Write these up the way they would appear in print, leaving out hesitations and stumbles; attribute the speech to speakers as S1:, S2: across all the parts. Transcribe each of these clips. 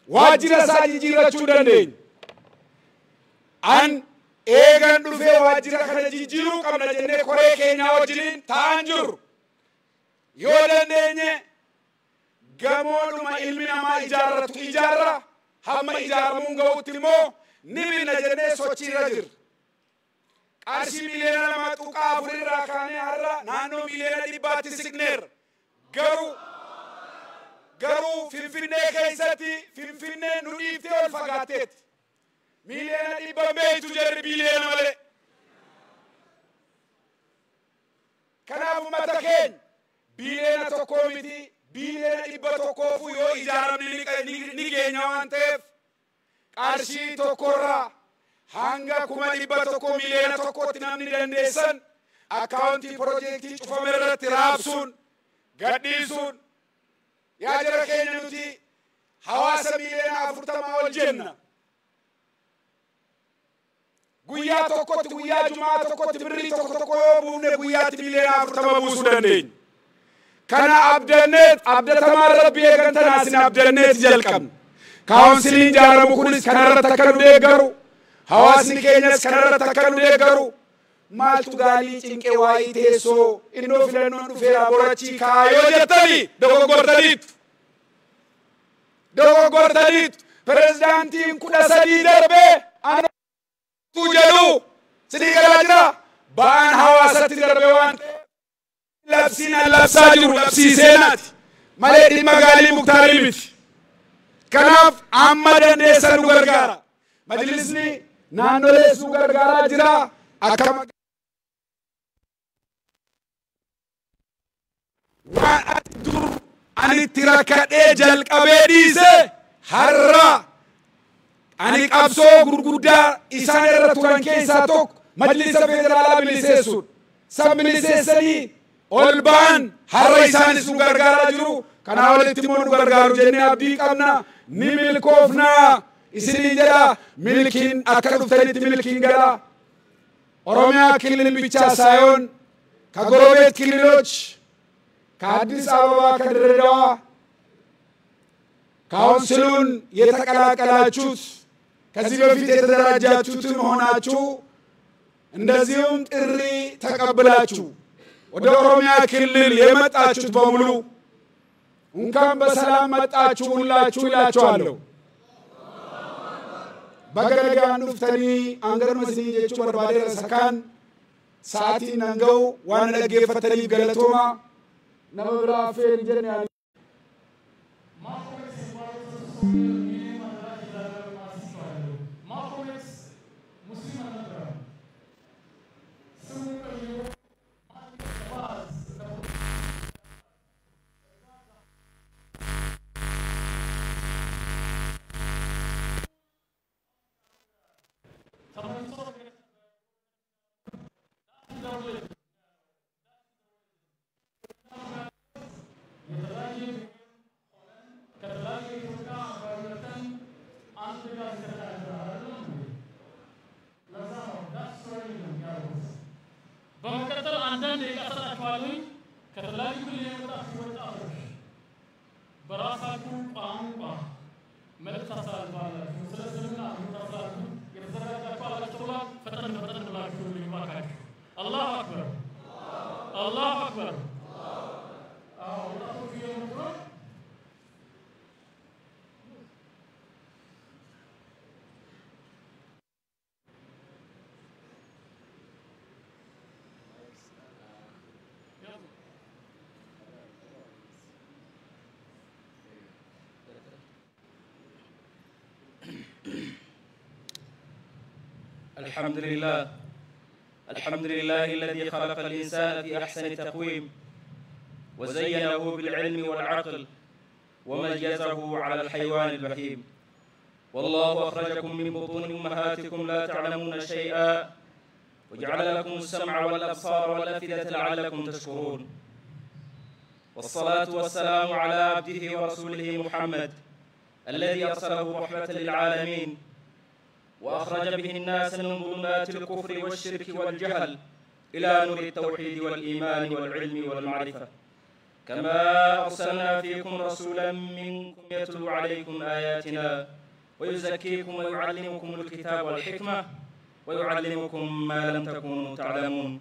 S1: واجر ساجي جيرا چودندين أن إيغان دفع واجر خنا جيرو قمنا جنة كوري كينيا وجلين تانجر يودندين غمولو ما علمنا ما إجارة هم إجارة مونغو تلمو نبينا جنة سوچي رجر أرشي ملينا لما توقع فري راكاني هرّا نانو ملينا ديباتي سيكنير غرو فينفيني كيساتي فينفيني نونيفتي والفقاتت ملينا ديبا ميتو جرب ملينا ملي كنابو متاكين بيلينا توكوميتي بيلينا ديبا توكوفو يو إجارة نيجي نيوانتف أرشي توكورا hanga kuma libata ko milena to ko tinamni dandesan accounting project ci famera tirabsun gadisun ya jara kenyuti hawasa milena afurtama wal janna guya to ko guya juma to ko birri to ko bune guya milena afurtama busu dande kana abdatama rabbi gantana sin abdanet jalqam counseling jaramu kunis kanara takanu garu حواسني كينيس كنرة تكلم ليجارو مالتو غالي تينكي واي تيسو إنو فيلانو نفيرا بوراتي كايو جتالي دوغو غورتاليت بريزدانتي مكودا سدي دربي أنا توجدو سدي غلاجرا بان حواساتي دربي وانت لبسينا لبساجر لبسي سينات مالي دي مغالي مختاري بيت كناف عمدن ديسا نغرغارا مجلسني نانولي سوغر غارا جرا أكما وأتدر أن التراكات إجل كبيريسة هرّا أنك أبسو غرغودا إسان الرطوران كيساتوك مجلس فيدرالا بلسيسون سب بلسيسني أولبان هرّا إسان سوغر غارا جرو كناولي تيمون غرغارو جنة أبدي كمنا نميل كوفنا إسري جدا ملكين أكرم تريت ملكين جدا أروميا كلين بيتشا سايون كغروبيت كلينوش كاديس أبوا كدردا كونسلون يتكلا كلا تشوس كزيبا في تدراجا تشوتون هنا تشو اندزيوم تري تقبلا تشو وده أروميا كلين يمت أتشوت بملو ونكم بسلام مت أتشو لا تشو لا تشوالو bagaraga nuftani angar masini jechu barbade sakan saati nangau wana gefatali galatoma nabra fer jene
S2: الحمد لله الذي خلق الإنسان في أحسن تقويم وزينه بالعلم والعقل وميزه على الحيوان البهيم والله أخرجكم من بطون أمهاتكم لا تعلمون شيئا وجعل لكم السمع والأبصار والأفئدة لعلكم تشكرون والصلاة والسلام على عبده ورسوله محمد الذي أرسله رحمة للعالمين وأخرج به الناس من ظلمات الكفر والشرك والجهل إلى نور التوحيد والإيمان والعلم والمعرفة كما أرسلنا فيكم رسولا منكم يتلو عليكم آياتنا ويزكيكم ويعلمكم الكتاب والحكمة ويعلمكم ما لم تكونوا تعلمون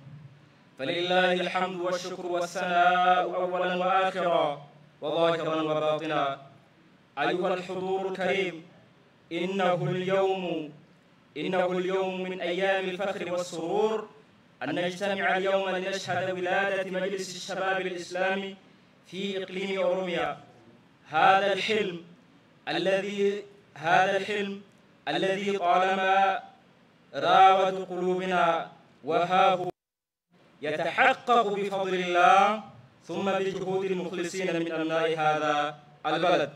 S2: فلله الحمد والشكر والثناء أولا وآخرا وظاهرا وباطنا. أيها الحضور الكريم، إنه اليوم من أيام الفخر والسرور أن نجتمع اليوم لنشهد ولادة مجلس الشباب الإسلامي في إقليم أوروميا. هذا الحلم الذي طالما راود قلوبنا وها هو يتحقق بفضل الله ثم بجهود المخلصين من أبناء هذا البلد.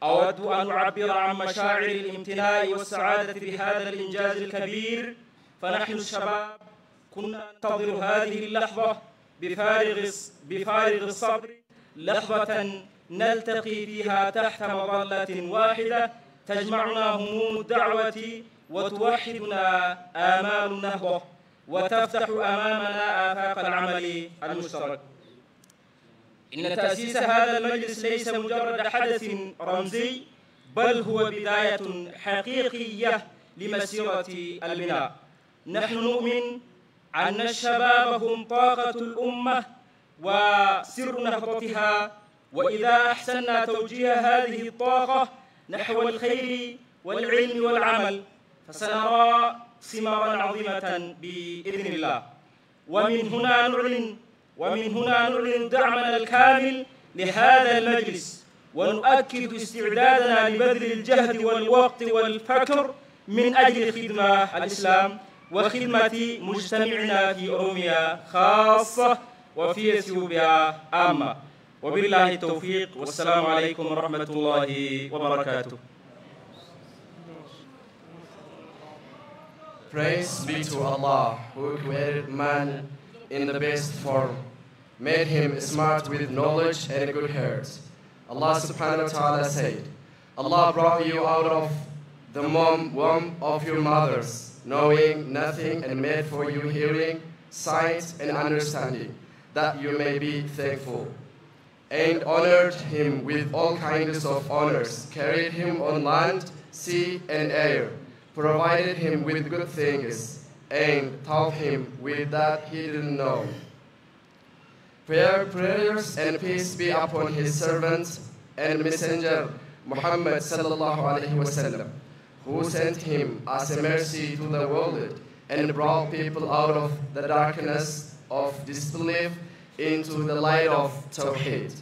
S2: أود أن أعبر عن مشاعر الامتناع والسعادة بهذا الإنجاز الكبير، فنحن الشباب كنا ننتظر هذه اللحظة بفارغ الصبر، لحظة نلتقي فيها تحت مظلة واحدة تجمعنا هموم الدعوة وتوحدنا آمال النهضة وتفتح أمامنا آفاق العمل المشترك. إن تأسيس هذا المجلس ليس مجرد حدث رمزي، بل هو بداية حقيقية لمسيرة البناء. نحن نؤمن أن الشباب هم طاقة الأمة وسر نهضتها، وإذا أحسننا توجيه هذه الطاقة نحو الخير والعلم والعمل فسنرى ثمارا عظيمة بإذن الله. ومن هنا نعلن دعمنا الكامل لهذا المجلس، ونؤكد استعدادنا لبذل الجهد والوقت والفكر من أجل خدمة الإسلام وخدمة مجتمعنا في أوروميا خاصة وفي إثيوبيا عامة. وبالله التوفيق، والسلام عليكم ورحمة الله وبركاته.
S3: Praise be to Allah, who created man in the best form, made him smart with knowledge and a good heart. Allah subhanahu wa ta'ala said, Allah brought you out of the womb of your mothers, knowing nothing, and made for you hearing, sight, and understanding, that you may be thankful. And honored him with all kinds of honors, carried him on land, sea, and air, provided him with good things, and taught him with that he didn't know. Prayers and peace be upon his servant and messenger Muhammad sallallahu alaihi wasallam, who sent him as a mercy to the world and brought people out of the darkness of disbelief into the light of Tawheed.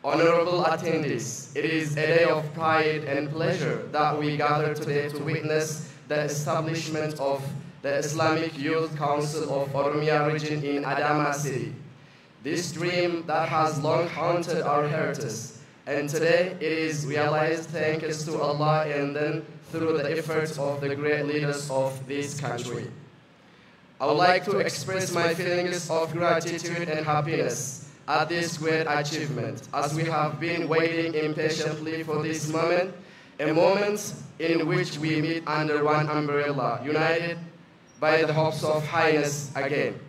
S3: Honorable attendees, it is a day of pride and pleasure that we gather today to witness the establishment of the Islamic Youth Council of Oromia region in Adama City. This dream that has long haunted our heritage, and today it is realized thanks to Allah and then through the efforts of the great leaders of this country. I would like to express my feelings of gratitude and happiness at this great achievement, as we have been waiting impatiently for this moment, a moment in which we meet under one umbrella, united by the hopes of highness again.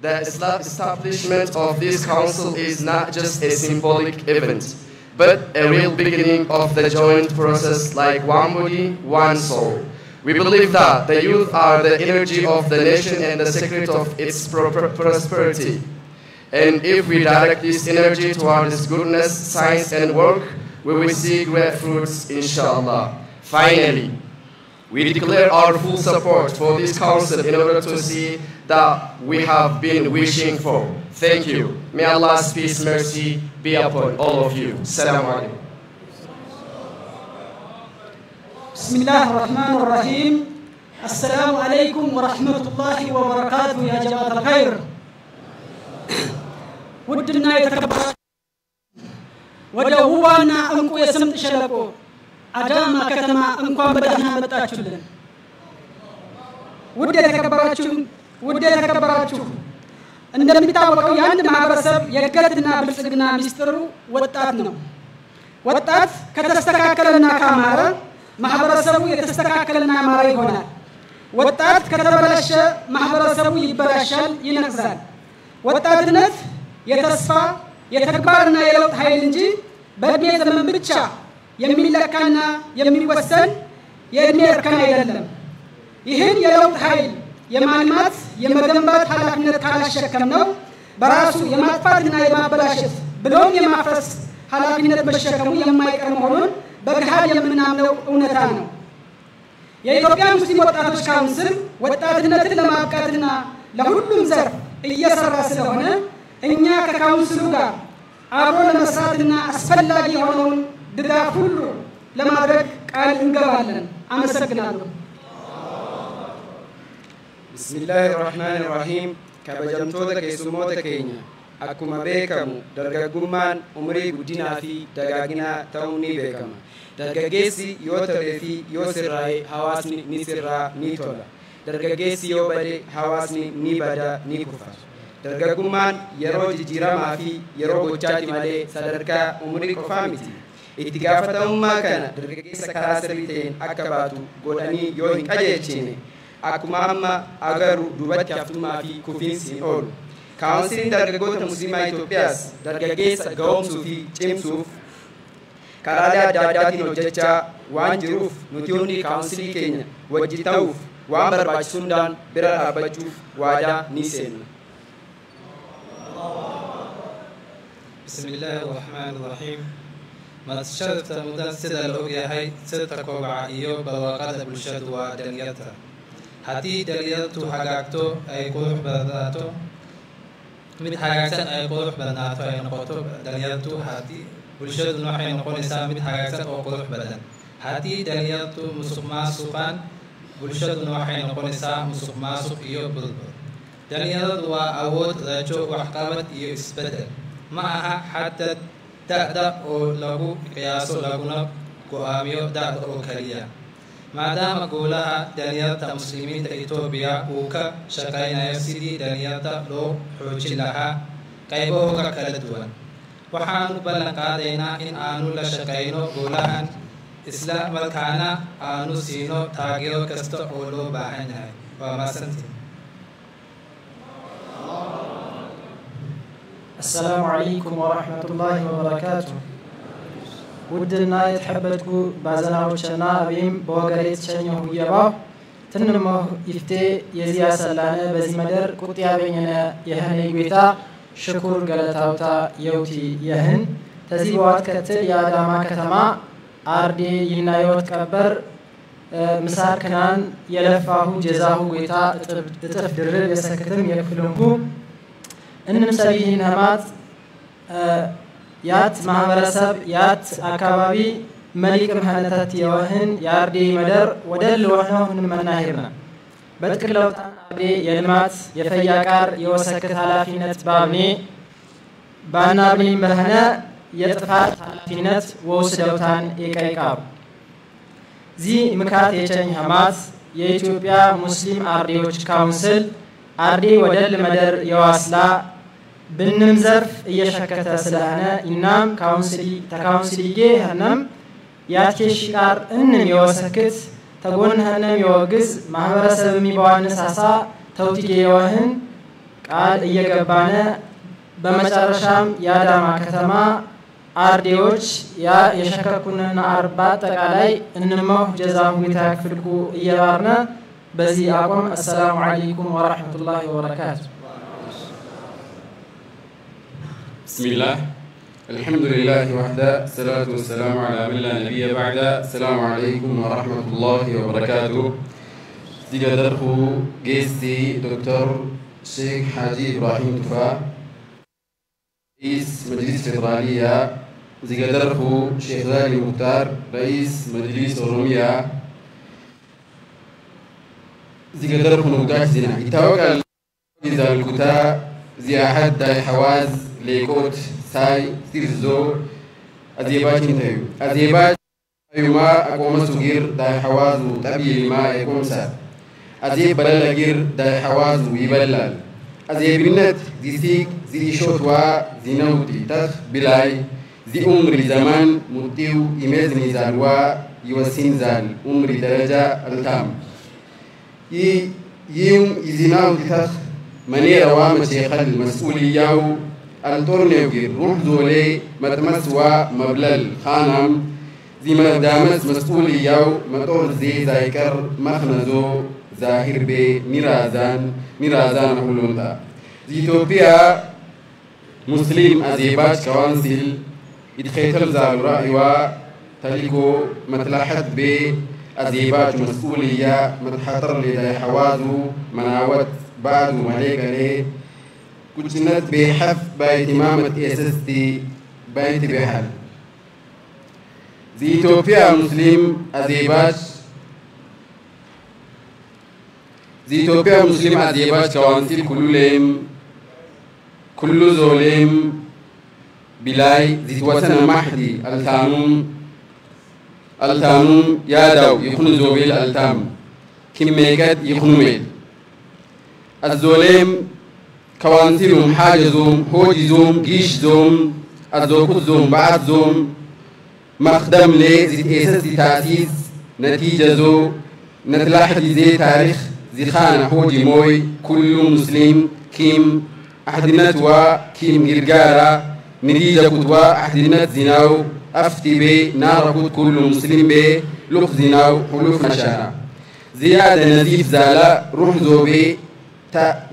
S3: The establishment of this council is not just a symbolic event, but a real beginning of the joint process like one body, one soul. We believe that the youth are the energy of the nation and the secret of its prosperity. And if we direct this energy towards goodness, science, and work, we will see great fruits, inshallah. Finally, we declare our full support for this council in order to see that we have been wishing for. Thank you. May Allah's peace, mercy be upon all of you. Assalamu alaikum.
S4: Bismillah ar-Rahman ar-Rahim. Assalamu alaikum wa rahmatullahi wa barakatuh ya jama'at al-khair. ውድና የተከበራችሁ ወደ ውባና እንቁ የስምጥ ሸለቆ አዳማ ከተማ እንኳን በደህና መጣችሁልን። ውድ የተከበራችሁ እንደሚታወቀው የአንድ ማህበረሰብ የእድገትና ብልጽግና ሚስጥሩ ወጣት ነው። ወጣት ከተስተካከለና ካማረ ማህበረሰቡ የተስተካከለና ያማረ ይሆናል። ወጣት ከተበላሸ ማህበረሰቡ ይበላሻል፣ ይነቅዛል። ወጣትነት የተስፋ የተግባርና የለውጥ ኃይል እንጂ በእድሜ ዘመን ብቻ የሚለካና የሚወሰን የእድሜ እርከን አይደለም። ይህን የለውጥ ኃይል የማልማት የመገንባት ኃላፊነት ካላሸከምነው በራሱ የማጥፋትና የማበላሸት ብሎም የማፍረስ ኃላፊነት መሸከሙ የማይቀር መሆኑን በገሃድ የምናምነው እውነታ ነው። የኢትዮጵያ ሙስሊም ወጣቶች ካውንስል ወጣትነትን ለማብቃትና ለሁሉም ዘርፍ እየሰራ ስለሆነ እኛ ከካውንስሉ ጋር አብሮ ለመስራትና አስፈላጊ የሆነውን ድጋፍ ሁሉ ለማድረግ ቃል እንገባለን። አመሰግናለሁ።
S5: ቢስሚላሂ ራህማኒ ራሂም kabajamtoota keessummoota keenya akkuma beekamu dargaggummaan umrii guddinaa fi dagaaginaa ta'uu ni beekama. Dargaggeessi yoo ta'ee fi yoo sirraa'e hawaasni ni sirraa ni tola. Dargaggeessi yoo bade hawaasni ni bada ni kufa. Dargaggummaan yeroo jijjiiramaa fi yeroo gochaati malee sadarkaa umrii qofaa miti. Itti gaafatamummaa kana dargaggeessa karaa sirrii ta'een akka baatu godhanii yoo hin qajeelchine akkuma amma agaru dubatti haftummaa fi kufiinsi hin oolu. Kaawunsiliin dargaggoota musliimaa Itoophiyaas dargaggeessa ga'oomsuu fi cimsuuf karaalee adda addaatiin hojjechaa waan jiruuf nuti hundi kaawunsilii keenya wajji ta'uuf waan barbaachisu hundaan bira dhaabbachuuf waadaa ni seenna.
S6: Bismillaahi rahmaani rahiim. Madasharafta mudan sida la ogyahay sida kobaca iyo barwaaqada bulshadu waa dhalinyarta. Haddii dhalinyartu hagaagto ay qurux badnaato mid hagaagsan ay qurux badnaato ay noqoto dhalinyartu haddii bulshaduna waxay noqonaysaa mid hagaagsan oo qurux badan. Haddii dhalinyartu musuqmaasuqaan bulshaduna waxay noqonaysaa musuqmaasuq iyo burbur. Dhalinyaradu waa awood rajo waxqabad iyo isbedel. Ma aha xadad da'da oo lagu qiyaaso laguna go'aamiyo da'da oo kaliya. maadaama golaha dhalinyarta muslimiinta Itoobiya uu ka shaqaynayo sidii dhalinyarta loo xoojin lahaa qaybahooda kala duwan. Waxaanu ballan qaadaynaa in aanu la shaqayno golahan isla markaana aanu siino taageero kasta oo loo baahan yahay. Waa mahadsantihiin.
S7: السلام عليكم ورحمة الله وبركاته. ودنا يتحبتكو بازناوچنا ابيم بوغريت شنيو يبا تنمو يفتي يزيا سلانه بزي مدر قطيا بيننا يهني غيتا شكر غلطاوتا يوتي يهن تزيبوات كتل يا داما كتما አርዴ ይናዮት ቀበር ምሳር ከናን የለፋሁ ጀዛሁ ጌታ እጥፍ ድርብ የሰከተም የክፍልንኩ እንምሰቢህን ህማት ያት ማህበረሰብ ያት አካባቢ መሊቅ መሐነታት የወህን ያርዴ መደር ወደል ወህነውን መናሂርና በትክለውታን አርዴ የልማት የፈያቃር የወሰከት ኃላፊነት ባብኔ ባናብኔ መህነ የጥፋት ኃላፊነት ወስደውታን የቀይቃብ ዚ ምካት የቸኝ ህማት የኢትዮጵያ ሙስሊም አርዴዎች ካውንስል አርዴ ወደል መደር የዋስላ ብንም ዘርፍ እየሸከተ ስለሆነ እናም ካውንስሊጌ ህነም ያትሽቃር እንም የወሰክት ተጎን ህነም የወግዝ ማህበረሰብ የሚባዋንሳሳ ተውቲጌ የወህን ቃል እየገባነ በመጨረሻም ያዳማ ከተማ አርዴዎች ያ የሸከኩንና አርባ ተቃላይ እንመው ጀዛሁ ይታክፍልኩ እየባርነ በዚህ አቆም السلام عليكم ورحمة الله وبركاته.
S8: بسم الله الحمد لله وحده الصلاة والسلام على من لا نبي بعده. السلام عليكم ورحمة الله وبركاته. تقدروا جيستي دكتور شيخ حاجي إبراهيم توفا رئيس مجلس فدرالية. تقدروا شيخ غالي مختار رئيس مجلس الرومية. تقدروا نقاش زنا يتوقع إذا الكتا زي أحد داي حواز ليكوت ساي سيرزو أزيباج انتهيو أزيباج أيما أقوم سجير داي حواز وطبيعي ما يكون سار أزيب بلالغير داي حواز ويبلال أزيب النت زي سيك زي شوتوا زي نوتي تخ بلاي زي عمر زمان متيو إمازني زالوا يوسين زال عمر درجة التام يوم إزناو تخ منير وام شيخ المسؤولية الطرنيو غير روح زولي متمس ومبلل خانم زي مدامس مسؤولية مطور زي زايكر مخنزو ظاهر بي ميرازان حلونتا زي توبيا مسلم أزيباش كوانسيل يتخيطل زال رأيوا تلقو متلاحظ بي أزيباش مسؤولية متحطر لدي حوازو مناوت بعد مليك لي كنت بحف باهتمامة إسستي بايت بحل زي توبيا مسلم أزيباش كوانسيل كل زوليم بلاي زي توسنا محدي التانوم يادو يخون زوبيل التام كم ميكات يخون ميل الزوليم كوانسيلهم حاجة زوم هوجي زوم جيش زوم الزوكوت زوم بعد زوم مخدم لي زي تأسيس تأسيس نتيجة زو نتلاحظ زي تاريخ زي خانة هوجي موي كل مسلم كيم أحدنات وكيم غرغارة نتيجة كتوا أحدنات زناو أفتي بي ناركوت كل مسلم بي لوك زناو حلوف نشارة زيادة نزيف زالة روح زوبي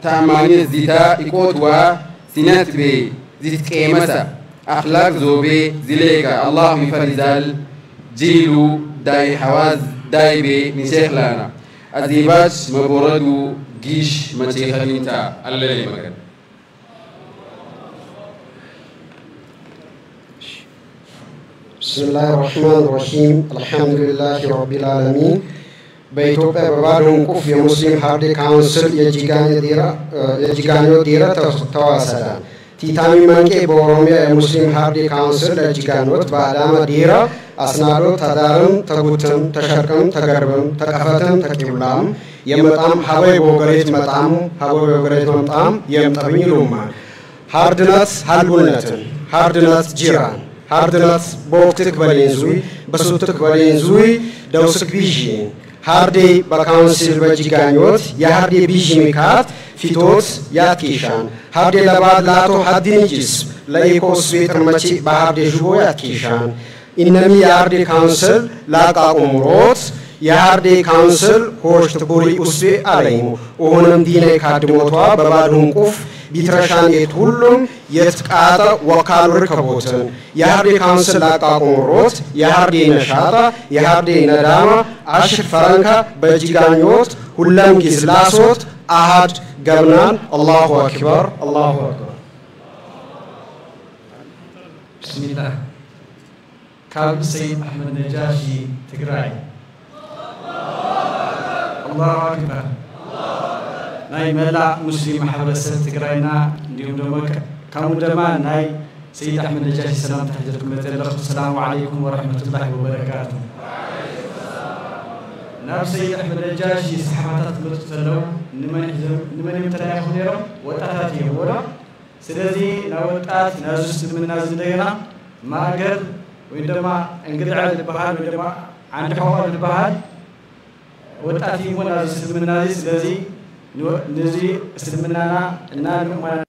S8: تأماني زيتا إكوتوا سنات بي زيت كيمسا أخلاق زوبي زليكا الله مفرزال جيلو داي حواز داي بي نشيخ لنا أزيباش مبوردو جيش مشيخ لنتا الله يمكن
S9: بسم الله الرحمن الرحيم الحمد لله رب العالمين በኢትዮጵያ በባዶን ቁፍ የሙስሊም ሃርድ ካውንስል የጂጋኞ ዲራ ተዋሰደ ቲታሚ መንቄ በኦሮሚያ የሙስሊም ሃርድ ካውንስል የጂጋኞት በአዳማ ዲራ አስናዶ ተዳርም ተጉትም ተሸርቅም ተገርብም ተቀፈትም ተቂብላም የመጣም ሀበይ ቦገሬት መጣም ሀበይ ቦገሬት መጣም የምጠብኝ ሉማ ሃርድነት ሃልቡነትን ሃርድነት ጂራን ሃርድነት ቦክትክ በሌንዙይ በሱትክ በሌንዙይ ደውስክ ቢጂን ሃርዴ በካውንስል በጂጋኞት የሃርዴ ቢጂ ሚካት ፊቶት ያትኪሻን ሃርዴ ለባድ ላቶ ሀዲንጂስ ለኢኮስ ቤትርመቺ በሃርዴ ዥቦ ያትኪሻን ኢነሚ የሃርዴ ካውንስል ላቃቁምሮት የሃርዴ ካውንስል ሆሽት ቡሪ ኡስቤ አለይሙ ኦሆነም ዲኔ ካድሞቷ በባዱን ቁፍ ቢትረሻን ሁሉም የትቃታ ወካሉ ርከቦትን የሃርዴ ካውንስል ላቃቁምሮት የሃርዴ ነሻታ የሃርዴ ነዳማ አሽር ፈረንካ በጂጋኞት ሁለም ጊዝላሶት አሃድ ገብናን አላሁ አክበር አላሁ አክበር
S10: ብስሚላህ ካብ ሰይድ አሕመድ ነጃሺ ትግራይ አላሁ አክበር ናይ መላ ሙስሊም ማሕበረሰብ ትግራይና እንዲሁም ደግሞ ከምኡ ድማ ናይ ሰይድ አሕመድ ነጃሺ ሰላምታ ሕጀትኩም ለተለኹ ሰላሙ ዓለይኩም ወረሕመቱላሂ ወበረካቱ ናብ ሰይድ አሕመድ ነጃሺ ሰሓባታት መፁ ዘለው ንመን እዮም ተለያይኹ ነይሮም ወጣታት እዮም ወላ ስለዚ ናብ ወጣት ናብዚ እስልምና እንደገና ማእገር ወይ ድማ እንግድዕ ዝበሃል ወይ ድማ ዓንዲ ሕቆ ዝበሃል ወጣት ይሞን ናብዚ እስልምና ስለዚ نزي استلمنا النار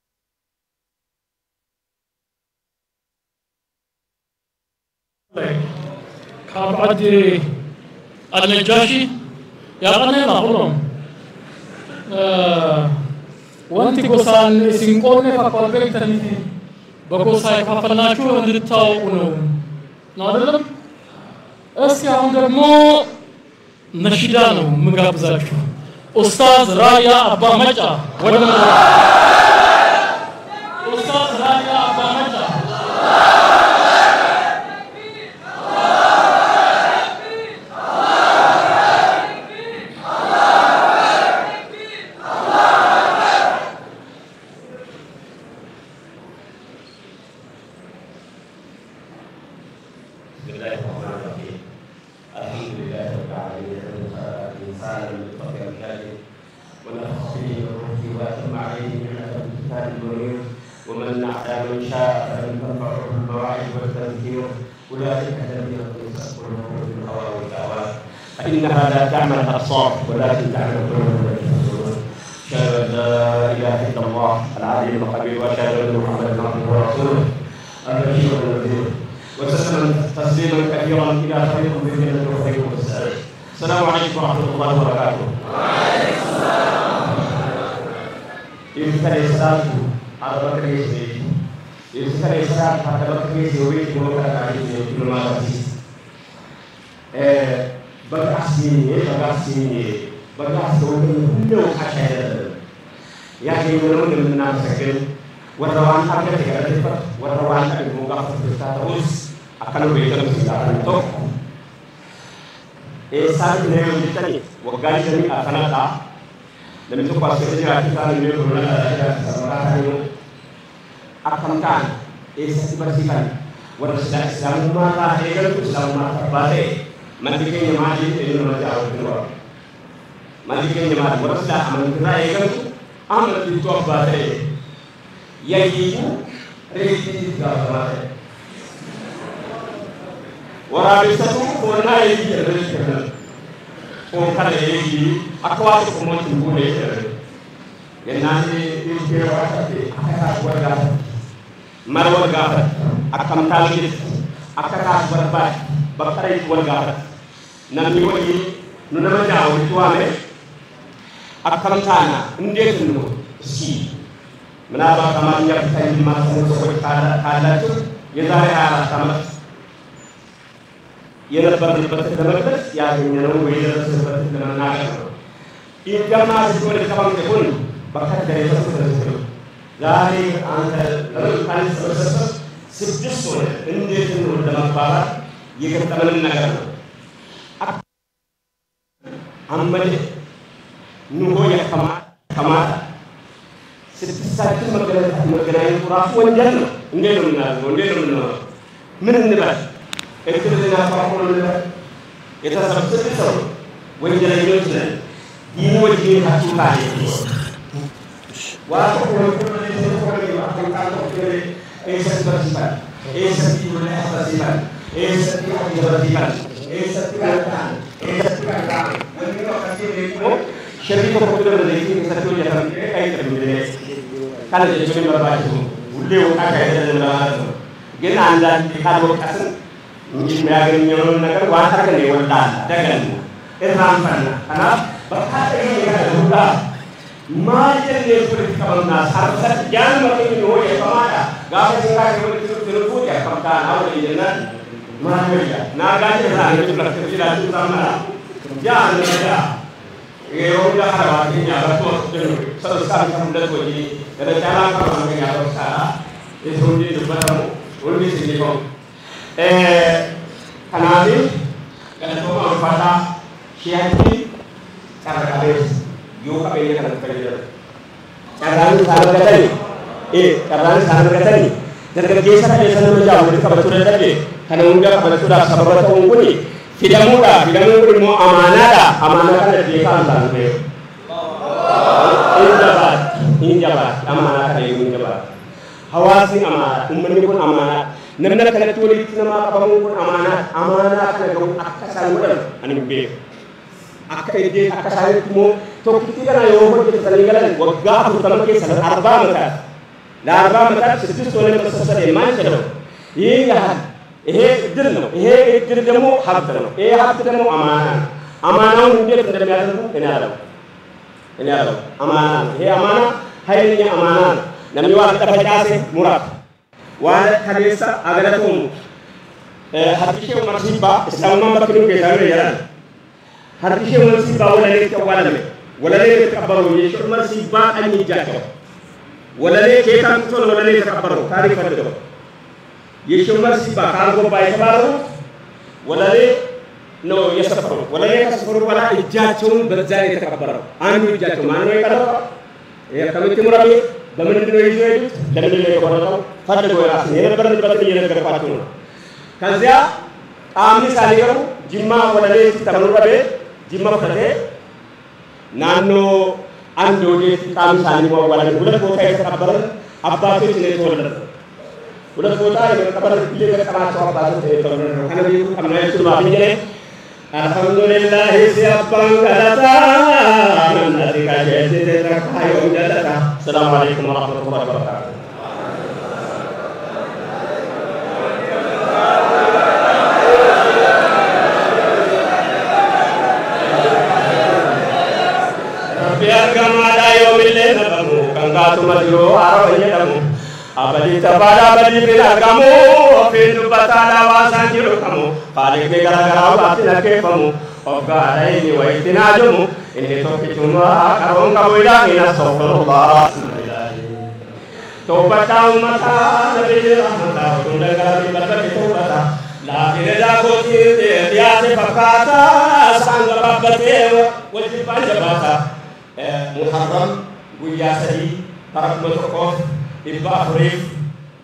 S11: كابعد النجاشي يا غني مغلوم وانتي قصان سينقوني فقالبك تنتي بقصاي كفلناشو እንድታውቁ ነው እስኪ አሁን ደግሞ ነሽዳ ነው ምጋብዛችሁ أستاذ رايا أبا مجا أستاذ رايا أبا مجا
S12: ومن أعطى من شاء فإن تنفعه المواعظ والتذكير أولئك الذين يسألون بالهوى والآواء فإنها لا تعمل الأبصار ولكن تعمل القلوب التي في الصدور أشهد أن لا إله إلا الله العلي الخبير وأشهد أن محمدا عبده ورسوله البشير والنذير وسلم تسليما كثيرا إلى فريق من الجنة وفريق من السعير. السلام عليكم ورحمة الله وبركاته. وعليكم السلام. يذكر الإسلام على بكر يسري يذكر الإسلام على بكر يسري وبكر عليه في المعرفة. በጋስ ሁሉ አሻይደ ያገኘነው የምናመሰግን ወረዋን አገር የገረፈ ወረዋን ደግሞ ጋፍታ ተውስ አካሉ ቤተም ሲጋራቶ ኤሳን ነው ይተኒ ወጋጅ ደሚ አፈናታ ለምትቋስ የጅራታ ነው ነው ሰማታኒ አከምታን ኤሳ በርሲካን ወረስላ እስላም ማታ ሄገሩ እስላም ማታ ባለ መንዲከኝ ማጂ ነው ያው ነው Malikin jemaat berasa mengenai itu, amat itu apa deh? Ya ibu, rezeki juga apa deh? Orang bisa tu pernah ini rezeki. Orang ini, aku waktu kemudian boleh. Yang nanti itu dia waktu akan bergabung, malu bergabung, akan talgit, akan berbat, berkari bergabung. Nanti ini, nuna jauh itu ane. Akamtana እንዴት ነው እስኪ ምናልባት አማርኛ ብታይ ማሰሙ ሰዎች ካላችሁ የዛሬ 24 ዓመት የነበርንበት ለመግለጽ ያገኘነው ወይ የደረስንበት ለመናገር ነው። ኢንተርና ሲሆን ተባንከውን በከተለ ተሰጥቶ ዛሬ አንተ ለምሳሌ ሰበሰበ ስድስት ሆነ እንዴት ነው ለማባራት የገጠመን ነገር ነው። አመለ ኑሮ የከማ ስድስታችን መገናኘቱ ራሱ ወንጀል ነው። እንዴት ነው የምናደርገው? እንዴት ነው የምንኖረው? ምን እንበል? እግርና ቋቁሎ እንበል? የተሰበሰበ ሰው ወንጀለኞች ነን። ይህ ወንጀል ታችላል። ዋቆ Syarikat populer dari satu jalan kait terbiasa. Kalau jadi berbaju, udah ukai dari dalam. Gena anda kalau kasan, mungkin mereka nak wajar kan lewat dagan. Rampan, karena berkata ini kan sudah. Macam ni seperti kalau nas harus jangan makin ini kemana. Gak bisa kita terus ya kamkan awal ini kan. Mana ya? Naga jelah itu berkesan itu sama. Jangan ada. Orang dah hari ini ada tu, selesai kemudian tu jadi, ada cara kalau orang yang ada cara, itu dia dapat undi sini kau. Kanali, kalau tu orang pada siapa cara kabis, yoga beli kan kerja. Cara ni cara kerja ni, cara ni cara kerja ni. Jadi kerja saya menjauh dari kebetulan tadi, karena undi kebetulan sahabat orang ni. Tidak mudah mau amanah kan dia kan sampai. Injabat, amanah kan injabat. Hawasi amanah, umumnya pun amanah. Namanya kalau tulis nama apa pun amanah kan kalau akasan mudah, aneh. Akasan itu to kita kan ayo kita tinggalan. Wagah pertama kita arba mata, sesuatu soalnya sesuatu iman cero. Iya. إيه دمو حبتنا حبتنا أمانة ونجد تندمي هذا أمانة هاي اللي أمانة نمي واحد تفجأسه مراد واحد حديثة أغلتهم حديثة ومرسيبا إسلام بكرين كذا يران حديثة ومرسيبا ولا ليه تكبروا يشوف مرسيبا أن يجاكوا ولا ليه كيتان تقول ولا ليه تكبروا تاريخ فردو يشمر سبا كارغو بايكبارو ولا لي نو يسفرو ولا لي يسفرو ولا إجاتهم برزاي تكبروا أنو إجاتهم أنو يكرو يا كم تمرامي بمن دنو يجوا دمن لي كبروا فرد كويس نير برد برد ينير كبراتون كذا آمي ساليرو جيما ولا لي تمرو ربي جيما فرده نانو أندو دي تام ساليمو ولا لي ولا كويس تكبروا أبا في سنة ولا udah kota yang kabar pilih ke kamar soal baru itu karena itu kami sudah pilih الحمد لله سيابان غلطا ننتي كجيتي تركا يوم جلتا. السلام عليكم ورحمة الله وبركاته. biar gamada yomile nabamu kangatu madiro aroye damu abadi tabada abadi binar kamu findu batala wasanjiru kamu khalik ni gara-gara batina kefamu ogara ini waitina jumu ini to kituma karong kawida ina astaghfirullah tobat mata nabi rahmatah tundagara batak tobata la ilaha illallah dia se pakata sanggara babate wajib panjabata Muharram Buya Sadi Tarak Motokof Ibba Hurif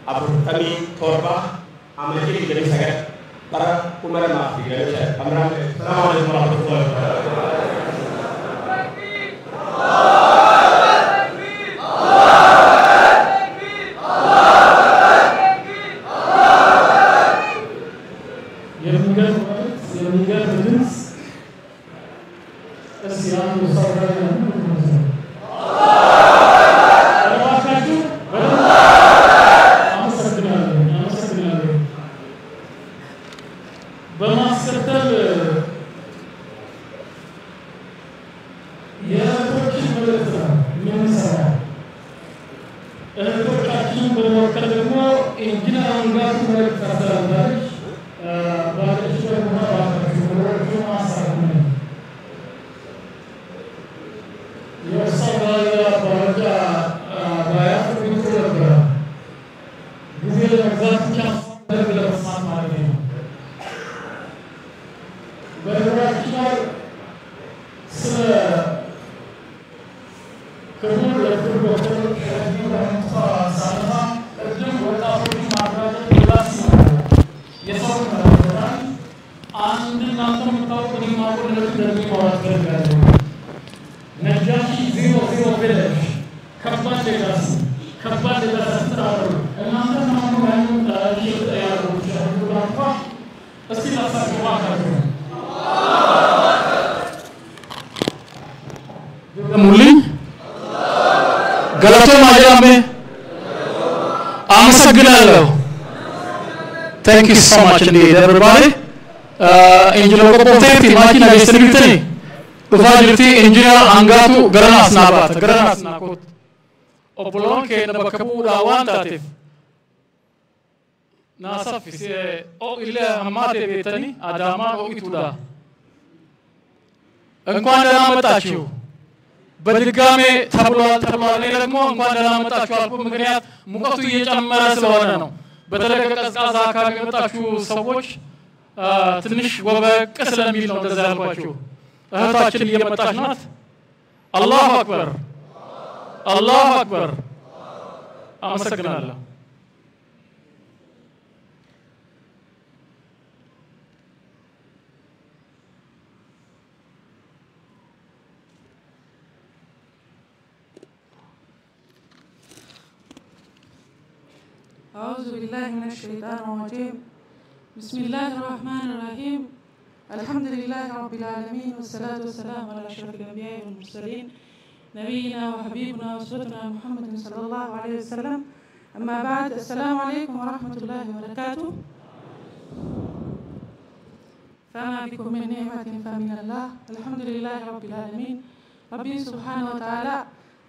S12: Abu Tami Torba Amajiri Jadi Sagat Para Kumara Maafi Jadi Saya Amram Assalamualaikum warahmatullahi wabarakatuh.
S11: Thank you so much indeed, everybody. Engineer Kopoteti, Makina Vestergitani, Ufajirti, Engineer Angatu, Garanas Nabat, Garanas Nakut. Opolonke, Nabakapuda, Wantatif. Nasafis, O Illa Hamate Vetani, Adama, O Ituda. Enquanda Namatachu. Badigame, Tabula, Tabula, Neramo, Enquanda Namatachu, Alpumganiat, Mukatu Yamara Solano. በተለይ ከቀዝቃዛ አካባቢ የመጣችሁ ሰዎች ትንሽ ወበቅ ስለሚል ነው እንደዛ ያልኳችሁ። እህታችን እየመጣች ናት። አላሁ አክበር አላሁ አክበር። አመሰግናለሁ።
S13: أعوذ بالله من الشيطان الرجيم. بسم الله الرحمن الرحيم. الحمد لله رب العالمين والصلاة والسلام على أشرف الأنبياء والمرسلين نبينا وحبيبنا وأسوتنا محمد صلى الله عليه وسلم. أما بعد السلام عليكم ورحمة الله وبركاته. فما بكم من نعمة فمن الله. الحمد لله رب العالمين. ربي سبحانه وتعالى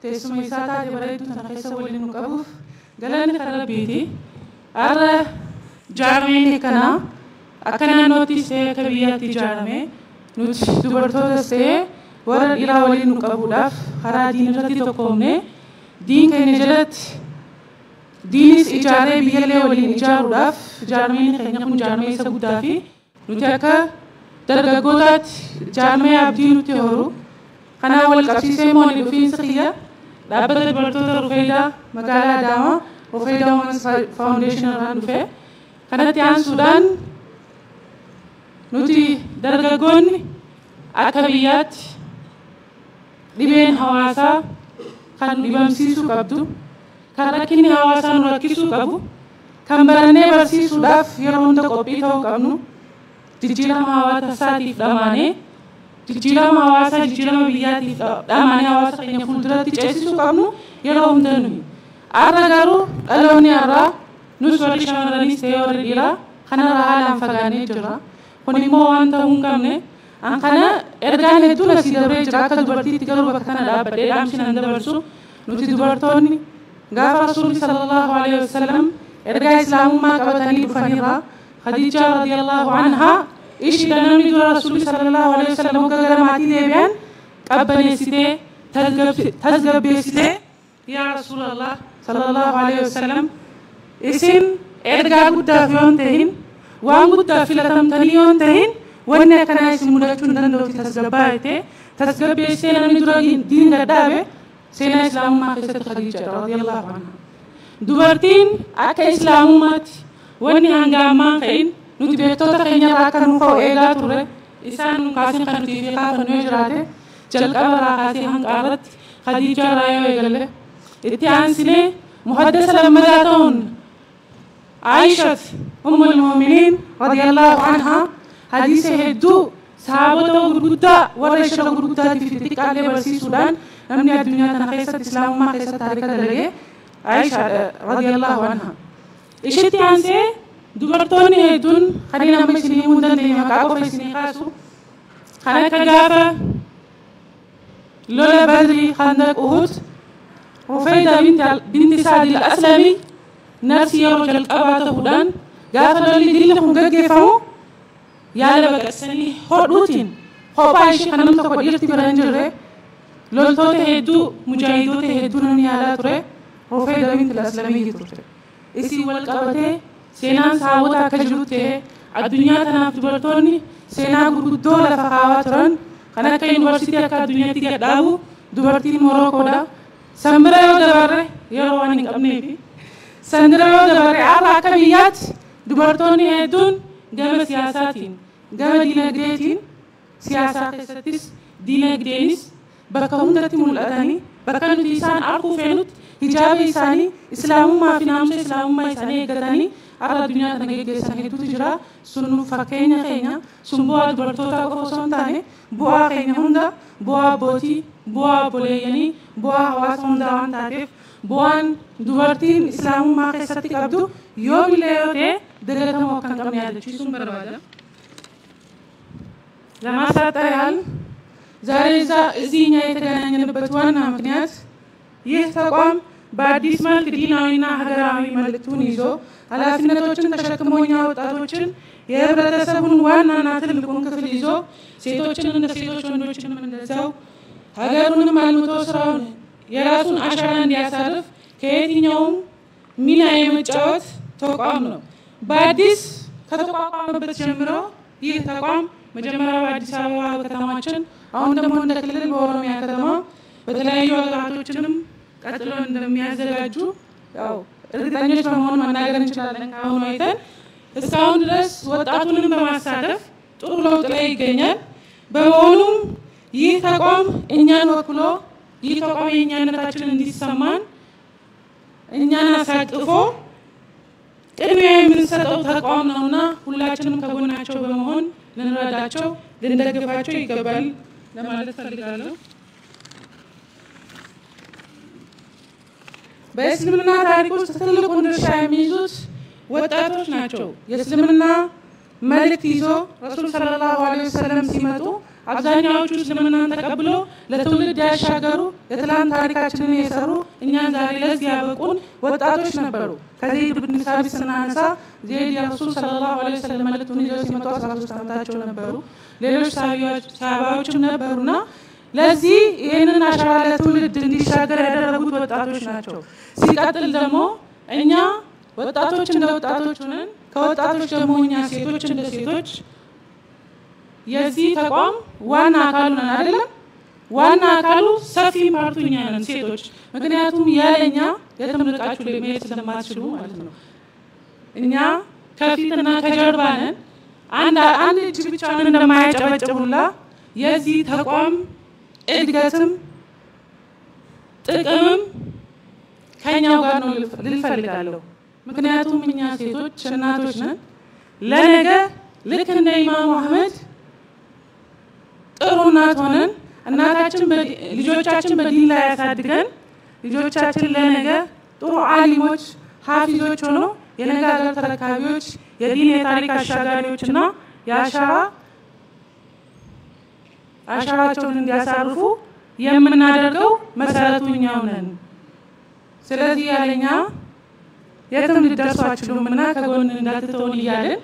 S13: تسمي ساتا جبريت تنقيس ولنك أبوف galani karabiti ara jarme kana akana notice kabiyati jarme nut dubarto se war ila wali nukabudaf kharadin rati to komne din kene jalat dinis ijare biyale wali ijarudaf jarme ne kenya kun jarme isa gudafi nutaka darga godat jarme abdi nutehoru kana wal kapsise moni dufin sakhiya Dapat bertutur Rufaida Magala Dama Rufaida Women's Foundation Randufe Karena tiang Sudan Nuti dargagon Akabiyat Diben Hawasa Kan dibam sisu kabdu Karena kini Hawasa nurat kisu kabu Kambarane bersisu daf Yang untuk kopi tau kamnu jijjiirama hawaasaatiif dhamaane jijjiirama hawaasaa jijjiirama biyyaatiif dhamaane hawaasa keenya fuulduratti ceesisuu qabnu yeroo hundaa nuyi. Har'a garuu dhaloonni har'aa nus warri shamarranis ta'ee warri dhiiraa kanarraa haalaan fagaannee jirra. Kun immoo waan ta'uu hin qabne an kana ergaan hedduun asii dabree jira akka dubartiitti garuu bakka kana dhaabbadhee dhaamsi nan dabarsu nuti dubartoonni gaafa rasuulli sallallahu alaihi wasallam ergaa islaamummaa qabatanii dhufanirra Khadija radiyallahu anha ishii namni dura rasuulli sallallahu alaihi wasallam gara maatii deebi'an qabbaneessitee tasgabbeessitee yaa rasuulallah sallallahu alaihi wasallam isin ergaa guddaaf yoon ta'in waan guddaa filatamtanii yoon ta'in wanni akkanaa isin mudachuu hin danda'utti tasgabbaa'ite tasgabbeessee namni dura diin gadhaabe seenaa islaamummaa keessatti Khadija radiyallahu anha. Dubartiin akka islaamummaatti wanni hanga ammaa ka'in nuti beektota keenyarraa akka nu ka'u eegaa turre isaan nu kaasin kan nuti fi kaafannu yoo jiraate jalqaba irraa kaasee hanga irratti Khadija irraa yoo eegalle itti aansinee muhaddasa lammadaa ta'uun Aishat ummul mu'miniin radiyallahu anha hadiisa hedduu sahabota gurguddaa warra ishee gurguddaatiif xixiqqaallee barsiisuudhaan namni addunyaa tana keessatti islaamummaa keessatti taarika dalagee Aisha radiyallahu anha. Ishitti aansee dubartoonni hedduun kanneen amma isinii himuu dandeenye maqaa qofa isinii kaasu kan akka gaafa lola Badri Khandaq Uhud Rufayda binti Saad al-Aslami nafsi yeroo jalqabaa ta'uudhaan gaafa lolli dilli kun gaggeeffamu yaala baqassanii hodhuutiin kophaa ishee kan namni tokko dhiirti bira hin jirre loltoota hedduu mujaahidoota hedduu namni yaalaa ture Rufayda binti al-Aslamii turte. Isii wal qabatee seenaan sahabota akka jirutti ta'ee addunyaa tanaaf dubartoonni seenaa gurguddoo lafa kaawaa turan kan akka yuunivarsiitii akka addunyaatti gadhaabu dubartiin Morookoodha. Sanbira yoo dabarre yeroo waan hin qabneefi sanbira yoo dabarre har'a akka biyyaatti dubartoonni hedduun gama siyaasaatiin gama diinagdeetiin siyaasaa keessattis diinagdeenis bakka hundatti mul'atanii bakka nuti isaan arguu feenutti hijaaba isaanii islaamummaa fi naamusa islaamummaa isaanii eeggatanii har'a addunyaa kana geggeessan hedduutu jira. Sun fakkeenya keenya sun bu'aa dubartootaa qofa osoo hin taane bu'aa keenya hunda bu'aa abbootii bu'aa obboleeyyanii bu'aa hawaasa hundaa waan taateef bu'aan dubartiin islaamummaa keessatti qabdu yoomillee yoo ta'e dagatamoo akka hin qabne yaadachiisuun barbaada. ለማሳጠር ያህል ዛሬ እዚህ እኛ የተገናኘንበት ዋና ምክንያት ይህ ተቋም በአዲስ መልክ ዲናዊና ሀገራዊ መልእክቱን ይዞ ኃላፊነቶችን ተሸክሞ እኛ ወጣቶችን የህብረተሰቡን ዋናና ትልቁን ክፍል ይዞ ሴቶችን እንደ ሴቶች ወንዶችንም እንደዛው ሀገሩንም አልምቶ ስራውን የራሱን አሻራ እንዲያሳርፍ ከየትኛውም ሚና የመጫወት ተቋም ነው። በአዲስ ከተቋቋመበት ጀምሮ ይህ ተቋም መጀመሪያ በአዲስ አበባ ከተማችን አሁን ደግሞ እንደ ክልል በኦሮሚያ ከተማ በተለያዩ ሀገራቶችንም ቀጥሎ እንደሚያዘጋጁ ያው እርግጠኞች በመሆን መናገር እንችላለን። ካሁን አይተን እስካሁን ድረስ ወጣቱንም በማሳተፍ ጥሩ ለውጥ ላይ ይገኛል። በመሆኑም ይህ ተቋም እኛን ወክሎ ይህ ተቋም የእኛነታችንን እንዲሰማን እኛን አሳቅፎ ቅድሚያ የምንሰጠው ተቋም ነውና ሁላችንም ከጎናቸው በመሆን ልንረዳቸው ልንደግፋቸው ይገባል ለማለት ፈልጋለሁ። በእስልምና ታሪክ ውስጥ ትልቁን ድርሻ የሚይዙት ወጣቶች ናቸው። የእስልምና መልእክት ይዞ ረሱል ሰለላሁ ዐለይሂ ወሰለም ሲመጡ አብዛኛዎቹ እስልምናን ተቀብሎ ለትውልድ ያሻገሩ የትላንት ታሪካችንን የሰሩ እኛን ዛሬ ለዚህ ያበቁን ወጣቶች ነበሩ። ከዚህ ብን ሳቢት ስናነሳ ዘይድ የረሱል ሰለላሁ ዐለይሂ ወሰለም መልእክቱን ይዘው ሲመጡ 13 ዓመታቸው ነበሩ። ሌሎች ሰሃባዎችም ነበሩና ለዚህ ይህንን አሻራ ለትውልድ እንዲሻገር ያደረጉት ወጣቶች ናቸው። ሲቀጥል ደግሞ እኛ ወጣቶች እንደ ወጣቶች ሆነን ከወጣቶች ደግሞ እኛ ሴቶች እንደ ሴቶች የዚህ ተቋም ዋና አካሉ ነን አይደለም? ዋና አካሉ ሰፊ ፓርቱ እኛ ነን ሴቶች። ምክንያቱም ያለኛ የተመረቃችሁ ለመሄድ ስለማትችሉ ማለት ነው። እኛ ከፊትና ከጀርባ ነን። አንድ እጅ ብቻውን እንደማያጨበጭቡላ የዚህ ተቋም እድገትም ጥቅምም ከኛው ጋር ነው ልፈልጋለሁ። ምክንያቱም እኛ ሴቶች እናቶች ነን። ለነገ ልክ እንደ ኢማሙ አህመድ ጥሩ እናት ሆነን እናታችን ልጆቻችን በዲን ላይ ያሳድገን ልጆቻችን ለነገ ጥሩ ዓሊሞች ሐፊዞች ሆነው የነገ ሀገር ተረካቢዎች የዲን የታሪክ አሻጋሪዎችና አሻራቸውን እንዲያሳርፉ የምናደርገው መሰረቱ እኛው ነን። ስለዚህ ያለኛ የትም ልደርሱ አትችሉምና ከጎን እንዳትተውን እያልን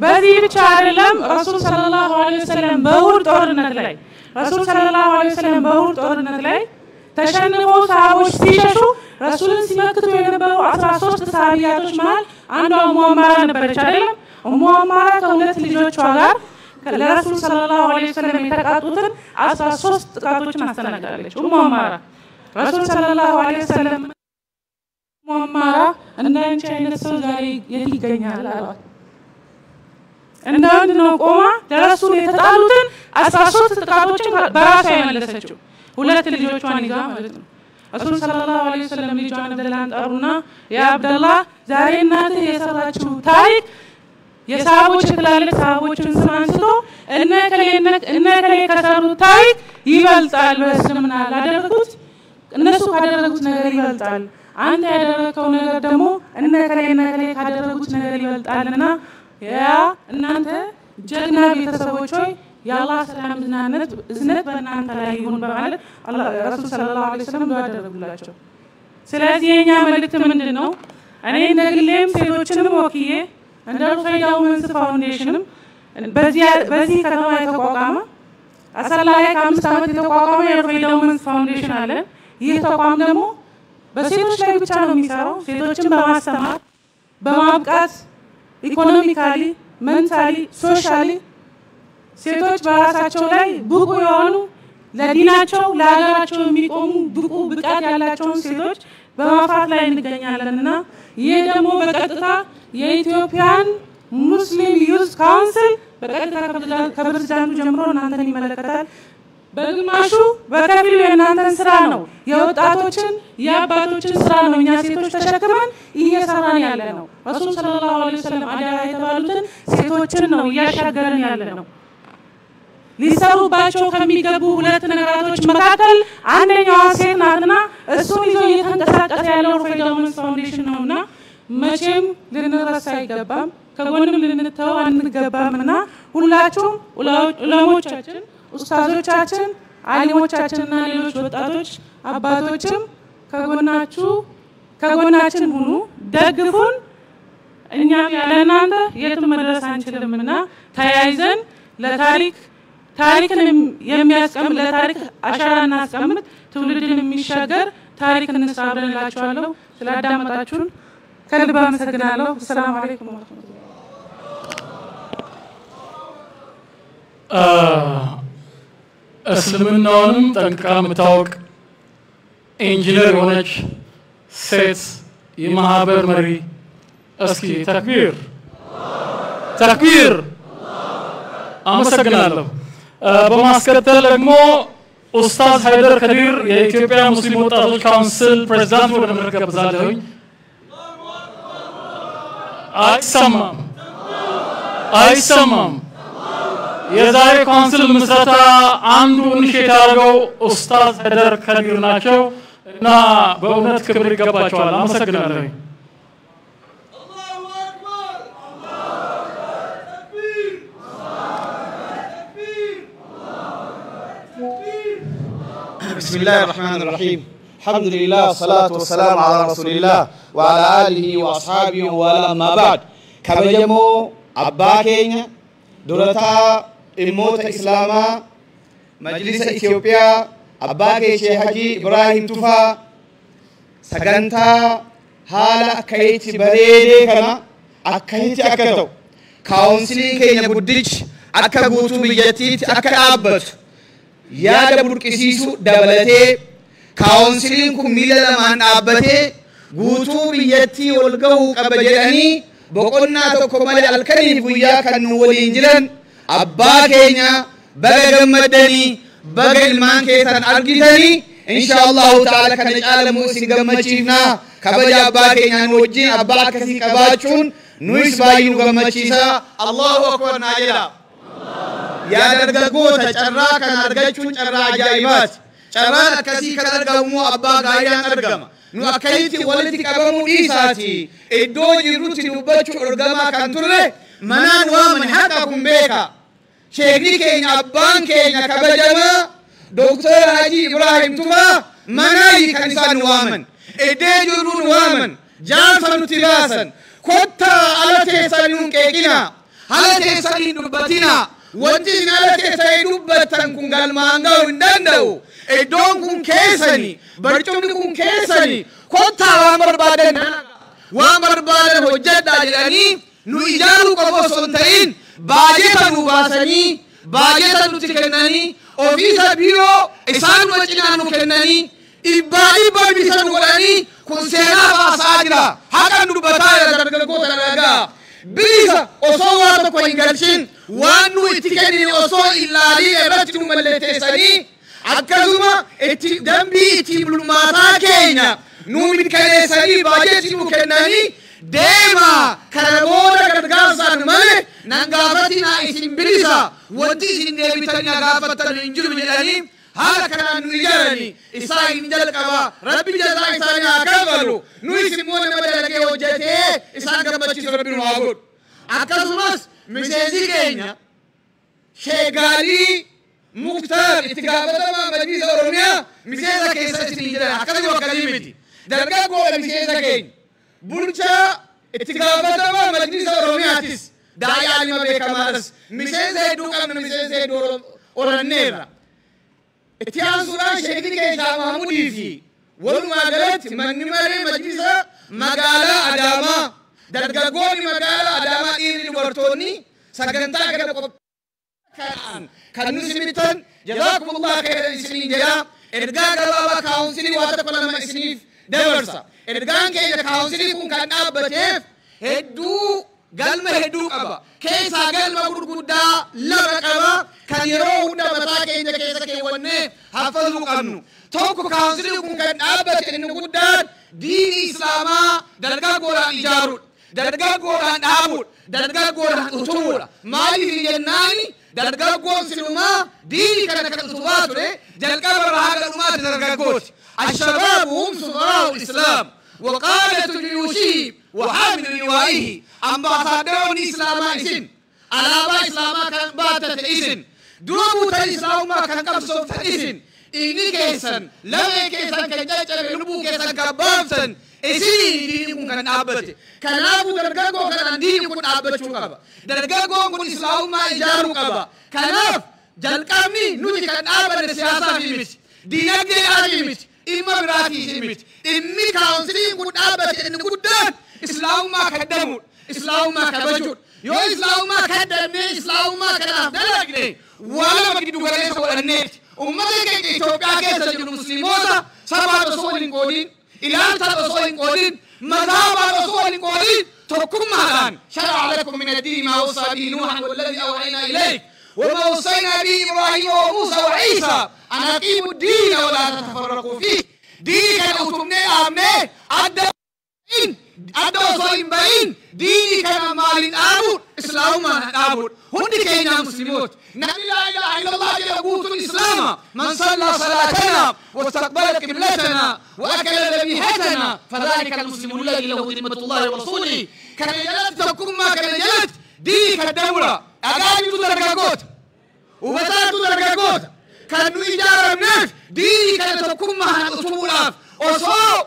S13: በዚህ ብቻ አይደለም ረሱል ሰለላሁ ዐለይሂ ወሰለም በኡሁድ ጦርነት ላይ ተሸንፈው ሰሃቦች ሲሸሹ ረሱልን ሲመክቱ የነበሩ 13 ሰሃቢያቶች መሃል አንዷ ኡሙ አማራ ነበረች አይደለም? ኡሙ አማራ ከሁለት ልጆቿ ጋር ለረሱል ሰለላሁ ዐለይሂ ወሰለም የተቃጡትን 13 ጥቃቶችን አስተናግዳለች። ኡሙ አማራ ረሱል ሰለላሁ ዐለይሂ ወሰለም ኡሙ አማራ እንዳንቺ አይነት ሰው ዛሬ የት ይገኛል አሏት። እንዳንድ ነው ቆማ ለረሱል የተጣሉትን 13 ጥቃቶችን በራሷ ያመለሰችው ሁለት ልጆቿን ይዛ ማለት ነው። ረሱል ሰለላሁ ዐለይሂ ወሰለም ልጇን አብደላህን ጠሩና ያ አብደላህ ዛሬ እናትህ የሰራችው ታሪክ የሰሃቦች ትላልቅ ሰሃቦችን ስም አንስቶ እነ ከሌ ከሰሩት ታሪክ ይበልጣል። በእስልምና ላደረጉት እነሱ ካደረጉት ነገር ይበልጣል። አንተ ያደረከው ነገር ደግሞ እነ ከሌ ካደረጉት ነገር ይበልጣልና ያ እናንተ ጀግና ቤተሰቦች ሆይ የአላህ ሰላምና እዝነት በእናንተ ላይ ይሁን በማለት ረሱል ሰለላሁ ዐለይሂ ወሰለም ዱዓ አደረጉላቸው። ስለዚህ የኛ መልእክት ምንድነው? እኔ እንደግሌም ሴቶችንም ወክዬ እንደ ሩፈይዳ ውመንስ ፋውንዴሽንም በዚህ ከተማ የተቋቋመ አሰላ ላይ ከ5 ዓመት የተቋቋመ የሩፈይዳ ውመንስ ፋውንዴሽን አለ። ይህ ተቋም ደግሞ በሴቶች ላይ ብቻ ነው የሚሰራው። ሴቶችን በማስተማር በማብቃት ኢኮኖሚካሊ ሜንታሊ ሶሻሊ ሴቶች በራሳቸው ላይ ብቁ የሆኑ ለዲናቸው ለሀገራቸው የሚቆሙ ብቃት ያላቸውን ሴቶች በማፍራት ላይ እንገኛለንና ይህ ደግሞ በቀጥታ የኢትዮጵያን ሙስሊም ዩዝ ካውንስል በቀጥታ ከፕሬዝዳንቱ ጀምሮ እናንተን ይመለከታል። በግማሹ በከፊሉ የእናንተን ስራ ነው የወጣቶችን የአባቶችን ስራ ነው እኛ ሴቶች ተሸክመን እየሰራን ያለ ነው። ረሱል ሰለላሁ ዐለይሂ ወሰለም አደራ የተባሉትን ሴቶችን ነው እያሻገርን ያለ ነው። ሊሰሩባቸው ከሚገቡ ሁለት ነገራቶች መካከል አንደኛዋ ሴት ናትና እሱን ይዞ እየተንቀሳቀሰ ያለው ሩፈይዳ ውመንስ ፋውንዴሽን ነውና መቼም ልንረሳ አይገባም፣ ከጎንም ልንተው አንገባምና ሁላችሁም ዑለሞቻችን ኡስታዞቻችን ዓሊሞቻችንና ሌሎች ወጣቶች አባቶችም ከጎናችን ሁኑ፣ ደግፉን። እኛም ያለ እናንተ የትም መድረስ አንችልምና ተያይዘን ታሪክን የሚያስቀምጥ ለታሪክ አሻራ እናስቀምጥ፣ ትውልድን የሚሻገር ታሪክ እንስራ ብለንላችኋለሁ። ስላዳመጣችሁን ከልብ አመሰግናለሁ። ሰላም አለይኩም ወራህመቱላህ።
S11: እስልምናውንም ጠንቅቃ የምታውቅ ኢንጂነር የሆነች ሴት የማህበር መሪ እስኪ ተክቢር አመሰግናለሁ። በማስከተል ደግሞ ኡስታዝ ሃይደር ከዲር የኢትዮጵያ ሙስሊም ወጣቶች ካውንስል ፕሬዝዳንት ወደ መድረክ ጋብዛለሁኝ። አይሰማም። የዛሬ ካውንስል ምስረታ አንዱ ኢኒሼት ያደረገው ኡስታዝ ሃይደር ከዲር ናቸው እና በእውነት ክብር ይገባቸዋል። አመሰግናለሁ።
S14: بسم الله الرحمن الرحيم الحمد لله والصلاة والسلام على رسول الله وعلى آله وأصحابه وعلى ما بعد كبجمو أباكين دولتا الموت إسلاما مجلس إثيوبيا أباكي شيخ حجي إبراهيم توفا سجنتا حالا أكيت بريدي كنا أكيت أكتو كونسلي كي نبوديش أكبوتو بيجتيت أكابت yaada burqisiisu dabalatee kaawunsiliin kun miila lamaan dhaabbatee guutuu biyyattii wal gahuu qaba jedhanii boqonnaa tokko malee halkaniif guyyaa kan nu waliin jiran abbaa keenya baga gammaddanii baga ilmaan keessan argitanii insha Allahu ta'ala kana caalamu isin gammachiifnaa kabaja abbaa keenyaan wajjin abbaa akkasii qabaachuun nuyis baay'ee nu gammachiisa. Allahu akbar naa jedha. Yaa dargaggoota carraa kan argachuun carraa ajaa'ibaati. Carraan akkasii kan argamu abbaa gaariidhaan argama. Nu akkasitti walitti qabamuu dhiisaati iddoo jirrutti dubbachuu argamaa kan turre manaan waaman haqa kun beeka. Sheekni keenya abbaan keenya kabajamaa Dr. Haji Ibrahim Tuma manaayi kan isaan waaman. Iddee jirruun waaman jaansa nuti baasan kottaa ala teessanii nun qeeqina ala teessanii dubbatina. Wanti isin ala teessanii dubbattan kun galmaan ga'uu hin danda'u. Iddoon kun keessani barcumni kun keessani kottaa waan barbaadan hojjedhaa jedhanii nu ijaaruu qofa osoo hin ta'in baajeta nu baasanii baajeta nutti kennanii ofiisa biiroo isaanuma cinaa nu kennanii dhibbaa bisa nu godhanii kun seenaa baasaa jira. Haqan dubbataa jira dargaggoota dhaga'a. Bilisa osoo waa tokko hin galchin waan nu itti kennine osoo ilaalii irratti nu mallatteessanii akkasuma itti dambii itti bulmaataa keenya nu mirkaneessanii baajetii nu kennanii deema kana booda gargaarsaan malee nan gaafatinaa isin bilisa wanti isin deebitanii gaafattan hin jiru jedhanii haala kanaan nu ijaaranii isaa hin jalqaba rabbi jazaa isaanii haa kafalu nu isin immoo nama dalagee hojjetee isaan gammachiisu rabbi nu haa godhu. Akkasumas miseensi keenya Sheegaalii Muktaar itti gaafatamaa Majlisa Oromiyaa miseensa keessa isin jedhan akkasii wakkalii miti. Dargaggoodha miseensa keenya bulchaa itti gaafatamaa Majlisa Oromiyaatis daa'ii alima beekamaadhas miseensa hedduu qabna miseensa hedduu oranneerra. Itti aansuudhaan sheekni keenya Mahamudii fi walumaa galatti manni maree Majlisa magaalaa Adaamaa dargaggoonni magaalaa Adaamaa dhiirri dubartoonni sagantaa kana qopheessan kan nu simittan jazaakumullah khairan isiniin jedha. Ergaa gabaabaa kaawunsilii waa tokko lama isiniif dabarsa. Ergaan keenya kaawunsilii kun kan dhaabbateef hedduu galma hedduu qaba. Keessaa galma gurguddaa lama qaba kan yeroo hunda mataa keenya keessa keewwannee hafaluu qabnu. Tokko kaawunsilii kun kan dhaabbate inni guddaan diini Islaamaa dargaggoodhaan ijaaruudha. Dargaggoodhaan dhaabuudha. Dargaggoodhaan utumuudha. Maaliif jennaani dargaggoon silumaa diini kana kan utubaa ture jalqaba irraa haga dhumaatti dargaggooti. الشباب هم سفراء الإسلام وقادة جيوشه وحامل لوائه أمباسادرون إسلاما إسن ألابا إسلاما كان باتت إسن دوبوت الإسلام ما كان قبصوت إسن إني كيسن لما كيسن كجاجة بلبو كيسن كبابسن إسني دينكم كان أبتي كان أبو درقاقو كان دينكم أبتشو قبا درقاقو كن إسلام ما إجارو قبا كان أب جلقامي نوتي كان أبت السياسة في مش دينك دي آجي مش إما براتي إسمت إمي كاونسلين كنت أبت إن كدان إسلام ما كدمو إسلام ما كبجود يو إسلام ما كدمني إسلام ما كدافدلقني ولا ما كدو غليس ولا النت أمتك إثيوبيا كيسا جنو مسلموتا سبا رسول قولين إلان سبا رسول قولين مذهب رسول قولين تركم مهلان شرع لكم من الدين ما وصى به نوحا والذي أوحينا إليك وما وصينا به إبراهيم وموسى وعيسى أن أقيموا الدين ولا تتفرقوا فيه ديني كان أتمنى أمنى أدى وصوين بين ديني كان مال آبود إسلام ما آبود هندي كينا مسلموت نبي لا إله إلا الله يقول الإسلام من صلى صلاتنا واستقبل قبلتنا وأكل ذبيحتنا فذلك المسلم الذي له ذمة الله ورسوله كان جلت تكون ما كان جلت ديني كالدولة أغاني تدرقاقوت وبتات تدرقاقوت كانوا إجارة مناف ديني كانت تكون معها أطولاف أصو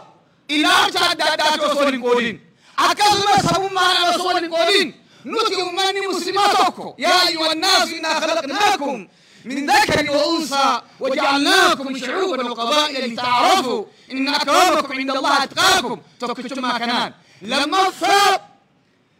S14: إلى شهادات رسول قولين أكثر سبب معنا رسول قولين نتي أماني مسلماتكم يا أيها الناس إنا خلقناكم من ذكر وأنثى وجعلناكم شعوبا وقبائل لتعارفوا إن أكرمكم عند الله أتقاكم تكتم ما كنان لما فاق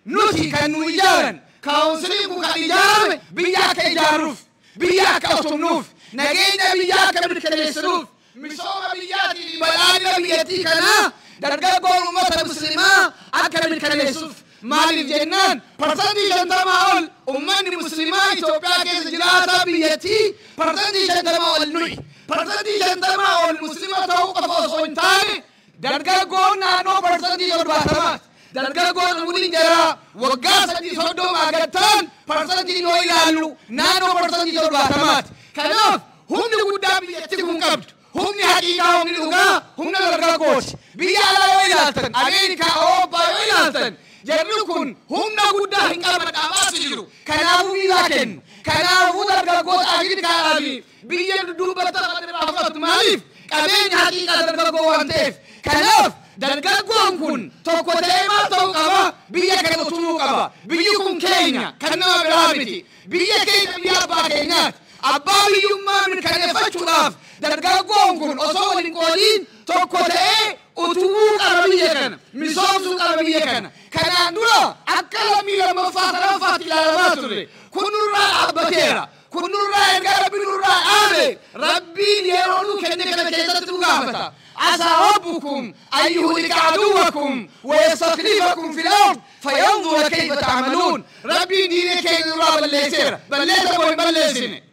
S14: نتي كانوا إجارا كاونسليكو كإجارة بياك إجاروف بياك أطنوف نجينا بياك بالكنيسروف مسوما بياتي بلادنا بياتي كنا درقاقون أمة المسلمة أكل بالكنيسروف مال الجنان برتندي جندما أول أمة المسلمة إثيوبيا كيس جلاتا بياتي برتندي جندما أول نوي برتندي جندما أول المسلمة توقف أصوين تاني
S15: dargaggoon naannoo parsantii 70 dargaggoon umurii jara waggaa 30 agattan parsantii noo ilaallu naannoo parsantii 70 kanaaf humni guddaa biyyatti kun qabdu humni haqiiqaa humni dhugaa humna dargaggooti biyya alaa yoo ilaaltan Ameerikaa Awurooppaa yoo ilaaltan jarri kun humna guddaa hin qaban dhaabaatu jiru kanaafuu biyyaa kennu kanaafuu dargaggoota Ameerikaa fi biyya dubbata fudhatu maaliif qabeenya haqiiqaa dargaggoo waan ta'eef kanaaf dargaggoon kun tokko ta'ee maal ta'uu qaba biyya kana utumuu qaba biyyi kun keenya kan nama biraa miti biyya keenya biyya abbaa keenyaati abbaa biyyummaa mirkaneeffachuudhaaf dargaggoon kun osoo waliin qoodiin tokko ta'ee utumuu qaba biyya kana misoomsuu qaba biyya kana kanaan dura akka lammii lammaffaa sadaffaatti ilaalamaa ture kun nurraa dhaabbateera kun nurraa erga rabbi nurraa dhaabe rabbiin yeroo nu kenne kana keessatti nu gaafata عسى ربكم أن يهلك عدوكم ويستخلفكم في الأرض فينظر كيف تعملون ربي دينك ينرى بالليسير بالليسر ويبلسين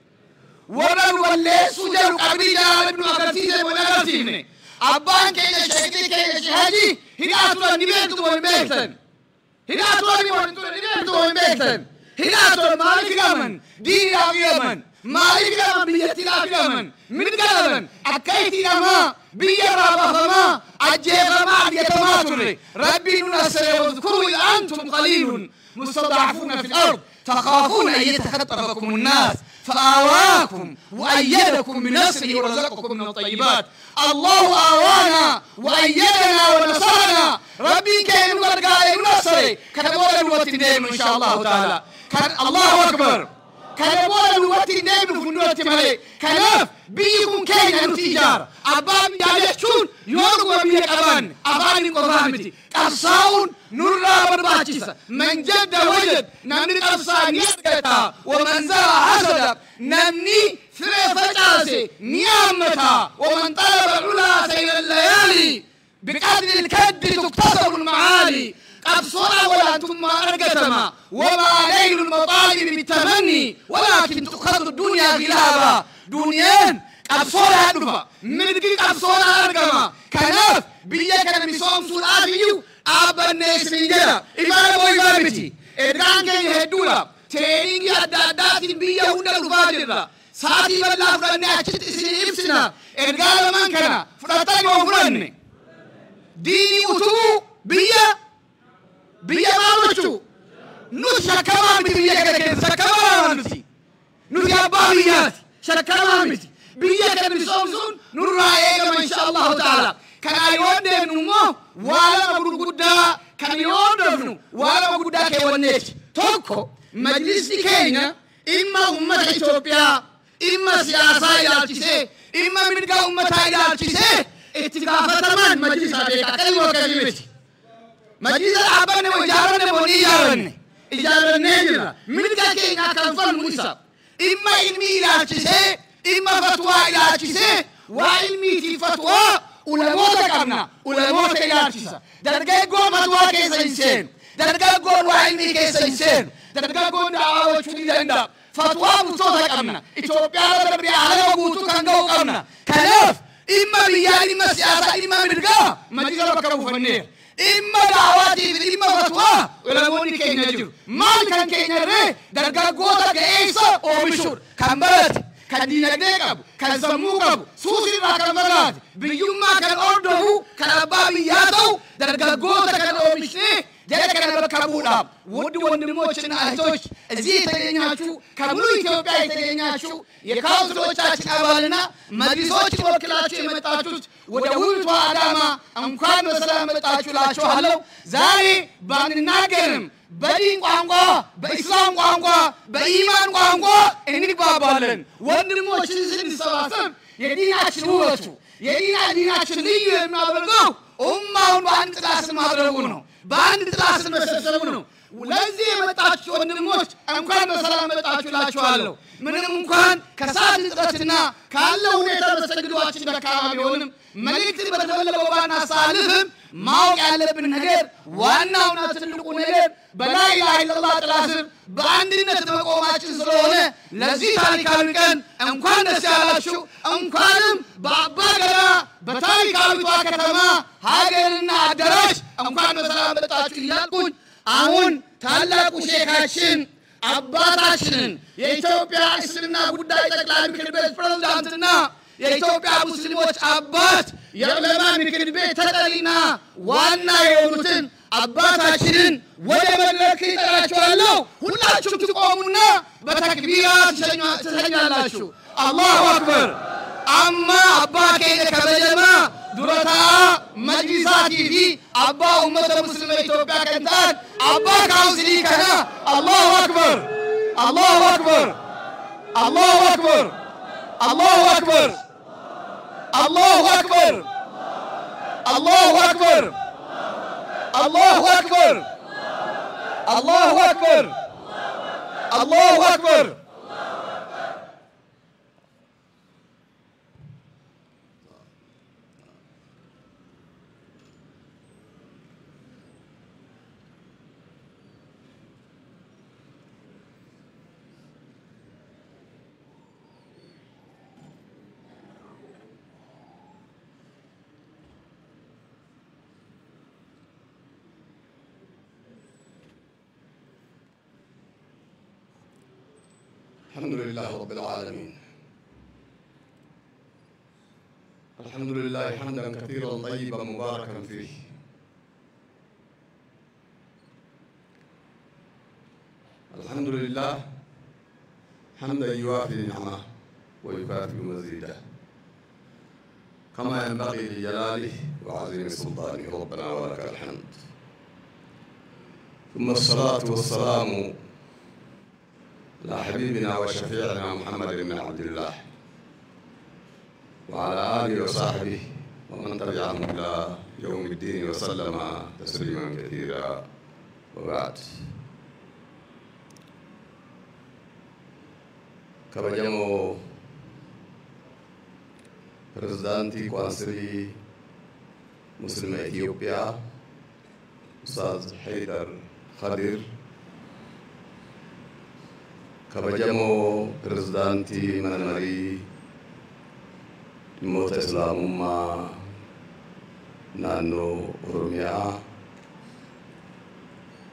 S15: ورن والليس سجر قبل جلال ابن أغرسيس ونغرسين أبان كينا شهدي كينا شهدي هنا أطول نبيتو ومبيتن هنا أطول نبيتو ومبيتن هنا أطول مالك الأمن دين الأمن مالك الأمن بيتنا في الأمن من الأمن أكيت الأمن بيرا بفما أجيب ما يتماتر ربي ننصر واذكروا إذ أنتم قليل مستضعفون في الأرض تخافون أن يتخطفكم الناس فآواكم وأيدكم بنصره ورزقكم من الطيبات الله آوانا وأيدنا ونصرنا ربي كان نرجع ننصر كان ولا نوتي إن شاء الله تعالى كان الله أكبر كان ولا نوتي دائما في نوتي مالي كناف بيكم كينا نتيجار أبان يالشون يورغو بيك أبان أبان قفامتي قصاون نورا برباچيسا من جد وجد نمني قصان يدقتا ومن زرع حسد نمني فرفتاسي نيامتا ومن طلب العلا سيل الليالي بقدر الكد تكتسب المعالي قد صنع ولا ثم أرقتما وما ليل المطالب بالتمني ولكن تؤخذ الدنيا غلابا دنيان قد صنع أدفا ملقي قد صنع أرقما كناف بيك المسوم سلافيو أبا الناس من جدا إمام وإمامتي إدران كي يهدولا تيرينجي أدادات بيا هنا الفاجرة ساتي بالله فرنة أجت إسني إبسنا إدقال من كنا فرطاني وفرنة ديني أتو بيا مامتو نوشا كمان بيا كده كمان نسي نوشا بابيات شكمان متي بيا كده بسومسون نرايا ما شاء الله تعالى كان يودن نمو ولا مغودا كان يودن ولا مغودا كيونيت توكو مجلس كينيا إما أمة إثيوبيا إما سياسة يالتسي إما مدقا أمة يالتسي اتقافة تمان مجلس هذيك كلمة كلمتي مجلس العبان وإجارة بني إجارة نجرة من كاكين أكنفان موسى إما علمي إلى تسي إما فتوى إلى تسي وعلمي في فتوى ولموت كمنا ولموت إلى تسي درجة قول فتوى كيس إنسان درجة قول وعلمي كيس إنسان درجة قول دعوة شديد عندك فتوى مصوصة كمنا إثيوبيا ربي على وجوده كان جو كمنا كلاف إما بيان إما سياسة إما مرجع مجلس البكرة فنير إما دعواتي إما فتوى ولا موني كينا جير مال كان كينا ري درجة قوتا كإيسا أو مشور كان بلد كان دينا ديكاب كان زموكاب سوسي راكا مراد بيوما كان أردو كان أبابي ياتو درجة قوتا كان أو مشني جاء كان بكابولا ودي وندموشنا أهتوش زي تلينياشو كابلو إثيوبيا تلينياشو يكاوزلو تشاشن أبالنا مدرسوش وكلاشي متاشوش ودويت وعداما أمكان وسلام متاشو لاشو هلو زاري بان ناقرم بدين قوانقوا بإسلام قوانقوا بإيمان قوانقوا إنك بابالن وندموشن سن سواسم يدين عشروتو يدين عشريو يمنابلغو أمّا وانت تلاسل مهدرونو باند تلاسل مسلسلونو ولذي متاشو ونموش أمكان بسلام متاشو لاشو هلو من أمكان كساد تلاسلنا كالله ونيتا بسجدواتش دكاما بيونم ملكت بدفل بوانا صالفهم ማወቅ ያለብን ነገር ዋናውና ትልቁ ነገር በላ ኢላሃ ኢላላህ ጥላ ስር በአንድነት መቆማችን ስለሆነ ለዚህ ታሪካዊ ቀን እንኳን ደስ ያላችሁ። እንኳንም በአባ ገዳ በታሪካዊቷ ከተማ ሀገርና አዳራሽ እንኳን በሰላም መጣችሁ እያልኩኝ አሁን ታላቁ ሼካችን አባታችንን የኢትዮጵያ እስልምና ጉዳይ ጠቅላይ ምክር ቤት ፕሬዝዳንትና የኢትዮጵያ ሙስሊሞች አባት የዑለማ ምክር ቤት ተጠሪና ዋና የሆኑትን አባታችንን ወደ መድረክ ይጠራችኋለሁ። ሁላችሁም ትቆሙና በተክቢራ ትሸኛላችሁ። አላሁ አክበር። አማ አባ ከይነ ከበጀማ ዱረታ መጅሊሳቲ ፊ አባ ኡመተ ሙስሊም ኢትዮጵያ ከንታን አባ ካውንስሊ ከና አላሁ አክበር አላሁ አክበር አላሁ አክበር አላሁ አክበር አላሁ አክበር አላሁ አክበር አላሁ አክበር አላሁ አክበር አላሁ አክበር
S3: الحمد لله رب العالمين. الحمد لله حمدا كثيرا طيبا مباركا فيه. الحمد لله حمدا يوافي نعمه ويكافئ مزيده كما ينبغي لجلاله وعظيم سلطانه ربنا ولك الحمد. ثم الصلاة والسلام على حبيبنا وشفيعنا محمد بن عبد الله وعلى آله وصحبه ومن تبعهم إلى يوم الدين وسلم تسليما كثيرا وبعد. كبجمو برزدانتي كونسلي مسلم إثيوبيا أستاذ حيدر خضر، كبجمو برزدانتي منمري موت إسلام ما نانو أورميا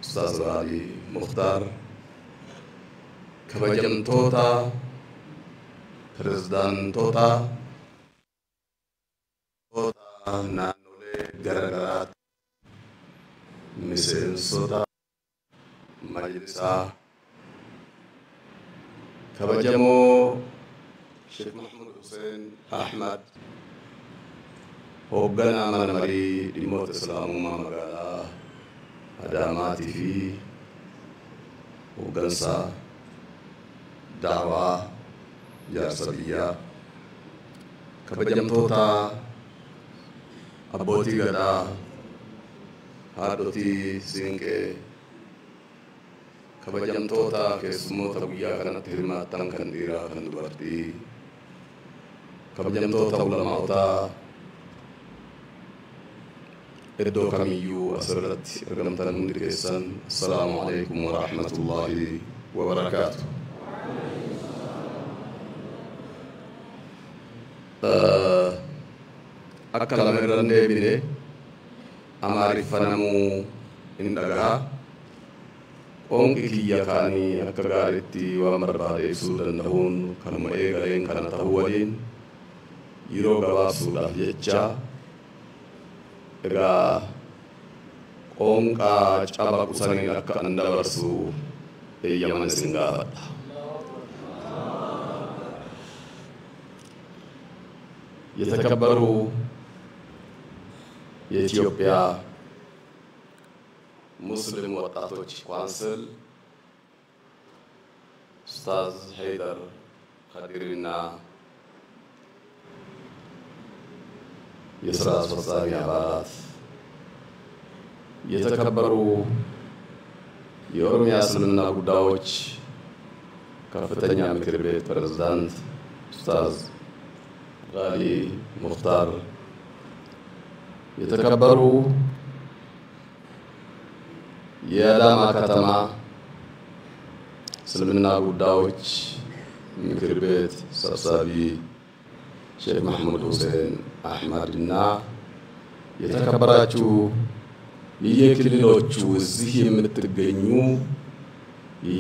S3: أستاذ علي مختار، كبجم توتا برزدان توتا نانو لي غرغرات مسين سوتا مجلسا، كبجمو شيخ محمود حسين أحمد هوغانا منمري ديموت إسلام ما مغالا هداماتي في هوغانسا دعوة جارسبية، كبجم توتا أبوتي غدا هادوتي سينكي، كبجم توتا كسمو تبويا كانت هرماتان كنديرا كندوارتي، كبجم توتا علماء إدو كميو أسرت رقمتان مدرسان. السلام عليكم ورحمة الله وبركاته. أكلا مرندي بني أماري فنمو إندغا onki kiyya kani akka gaaritti waan barbaadeessuu danda'uun kanuma eegaleen kana ta'uu waliin yeroo gabaabsuudhaaf jecha egaa qoonqaa caba qusaniin akka an dabarsu eeyyaman isin gaafadha. የተከበሩ የኢትዮጵያ ሙስሊም ወጣቶች ካውንስል ኡስታዝ ሀይደር ኸዲርና የሥራ አስፈጻሚ አባላት፣ የተከበሩ የኦሮሚያ እስልምና ጉዳዮች ከፍተኛ ምክር ቤት ፕሬዝዳንት ኡስታዝ ጋሊ ሙኽታር፣ የተከበሩ
S8: የአዳማ ከተማ እስልምና ጉዳዮች ምክር ቤት ሰብሳቢ ሼክ መሐመድ ሁሴን አህመድና የተከበራችሁ የክልሎቹ እዚህ የምትገኙ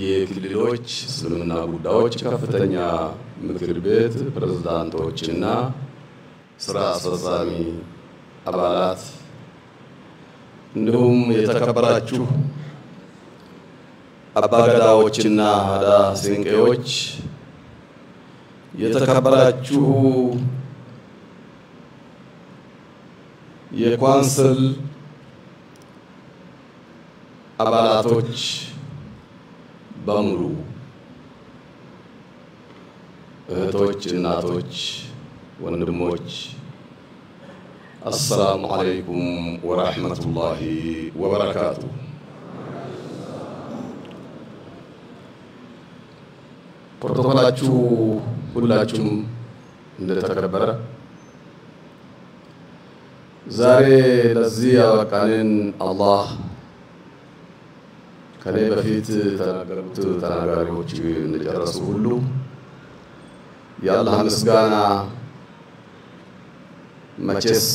S8: የክልሎች እስልምና ጉዳዮች ከፍተኛ ምክር ቤት ፕሬዝዳንቶችና ስራ አስፈጻሚ አባላት እንዲሁም የተከበራችሁ አባገዳዎችና ሀዳ ሲንቄዎች የተከበራችሁ የካውንስል አባላቶች በሙሉ እህቶች፣ እናቶች፣ ወንድሞች السلام عليكم ورحمة الله وبركاته. ፕሮቶኮላችሁ ሁላችሁም እንደተከበረ ዛሬ ለዚህ ያበቃንን አላህ ከኔ በፊት ተናገሩት ተናጋሪዎች እንደጨረሱ ሁሉ የአላህ ምስጋና መቼስ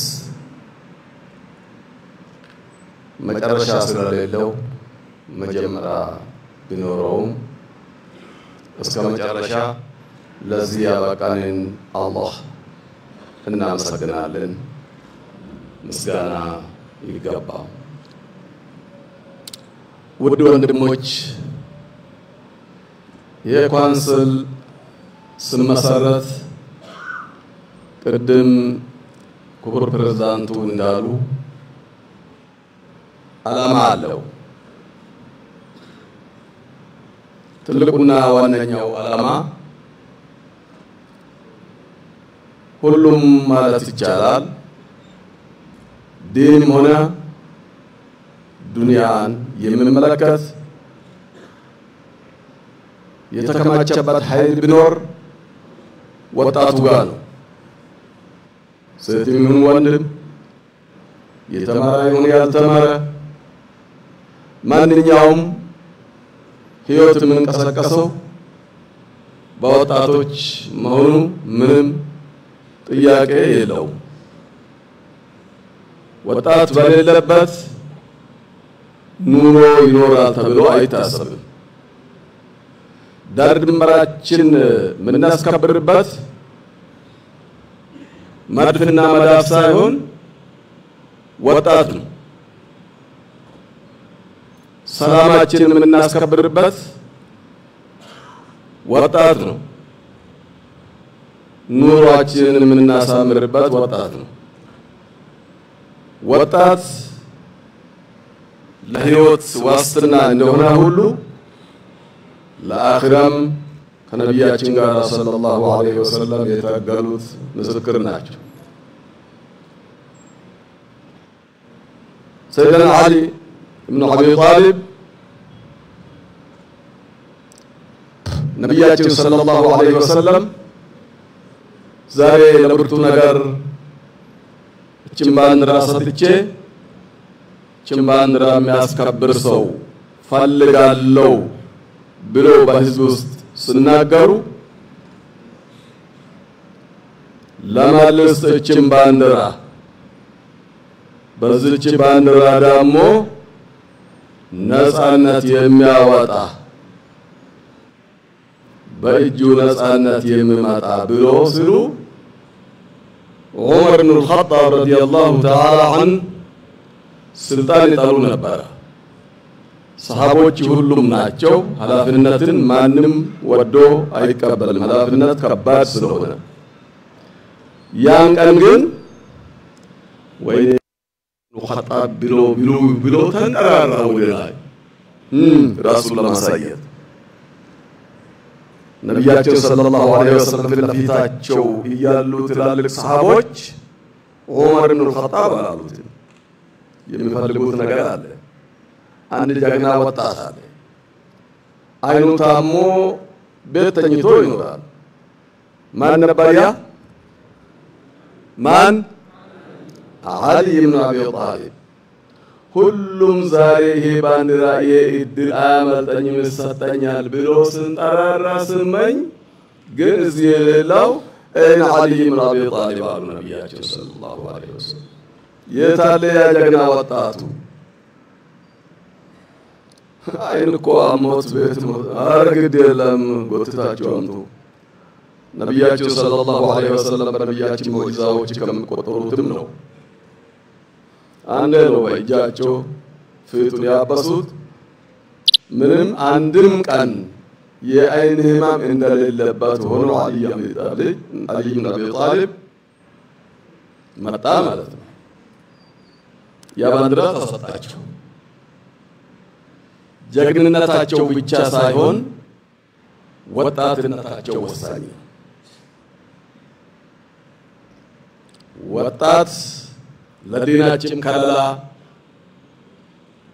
S8: መጨረሻ ስለሌለው መጀመሪያ ቢኖረውም እስከ መጨረሻ ለዚህ ያበቃንን አላህ እናመሰግናለን። ምስጋና ይገባው። ውድ ወንድሞች የካውንስል ስመሰረት ቅድም ክቡር ፕሬዝዳንቱ እንዳሉ ዓላማ አለው። ትልቁና ዋነኛው ዓላማ ሁሉም ማለት ይቻላል ዲንም ሆነ ዱንያን የሚመለከት የተከማቸበት ኃይል ቢኖር ወጣቱ ጋር ነው። ሴትም ይሁን ወንድም፣ የተማረ ይሁን ያልተማረ፣ ማንኛውም ህይወት የምንቀሳቀሰው በወጣቶች መሆኑ ምንም ጥያቄ የለውም። ወጣት በሌለበት ኑሮ ይኖራል ተብሎ አይታሰብም። ዳር ድንበራችን የምናስከብርበት መድፍና መዳፍ ሳይሆን ወጣት ነው። ሰላማችንን የምናስከብርበት ወጣት ነው። ኑሯችንን የምናሳምርበት ወጣት ነው። ወጣት ለህይወት ዋስትና እንደሆነ ሁሉ ለአኺራም ከነቢያችን ጋር ሰለላሁ ዐለይሂ ወሰለም የታገሉት ምስክር ናቸው። ሰይድና አሊ ኢብኑ አቢ ጣሊብ ነቢያችን ሰለላሁ ዐለይሂ ወሰለም ዛሬ ለብርቱ ነገር እችን ባንዲራ ሰጥቼ እችን ባንዲራ የሚያስከብር ሰው ፈልጋለሁ ብሎ በህዝብ ውስጥ ስናገሩ ለማልስ እችን ባንዲራ በዚች ባንዲራ ደግሞ ነፃነት የሚያወጣ በእጁ ነፃነት የሚመጣ ብሎ ሲሉ ዑመር ኢብኑ አልኸጣብ ረዲየላሁ ተዓላ ዐን ስልጣን ይጠሉ ነበር። ሰሃቦች ሁሉም ናቸው። ኃላፊነትን ማንም ወዶ አይቀበልም። ኃላፊነት ከባድ ስለሆነ ያን ቀን ግን ወይኔ ኸጣብ ብሎ ተንጠራራው ይላል ራሱን ለማሳየት ነቢያችን ሰለላሁ ዐለይሂ ወሰለም ፊት ለፊታቸው እያሉ ትላልቅ ሰሃቦች ዑመር ኢብኑ አልኸጣብ አሉት የሚፈልጉት ነገር አለ። አንድ ጀግና ወጣት አለ። አይኑ ታሞ ቤት ተኝቶ ይኖራል። ማን ነበር ያ? ማን? አሊ ኢብኑ አቢ ጣሊብ።
S16: ሁሉም ዛሬ ይሄ ባንዲራ የእድል አያመልጠኝም ይሰጠኛል ብሎ ስንጠራራ ስመኝ ግን እዚህ የሌለው እነ ዓሊ ብን አቢ ጣሊብ አሉ ነቢያችን ሰለላሁ ዐለይሂ ወሰለም የታለ ያ ጀግና ወጣቱ አይን እኮ አሞት ቤት አረግድ የለም ጎትታቸው አምጡ ነቢያችን ሰለላሁ ዐለይሂ ወሰለም በነቢያችን ሙዕጂዛዎች ከሚቆጠሩትም ነው አንዴ ነው በእጃቸው ፊቱን ያበሱት ምንም አንድም ቀን የአይን ህማም እንደሌለበት ሆኖ ዓሊ ብን አቢ ጣሊብ መጣ ማለት ነው ያ ባንዲራ ተሰጣቸው ጀግንነታቸው ብቻ ሳይሆን ወጣትነታቸው ወሳኝ ወጣት ለዲናችን ከለላ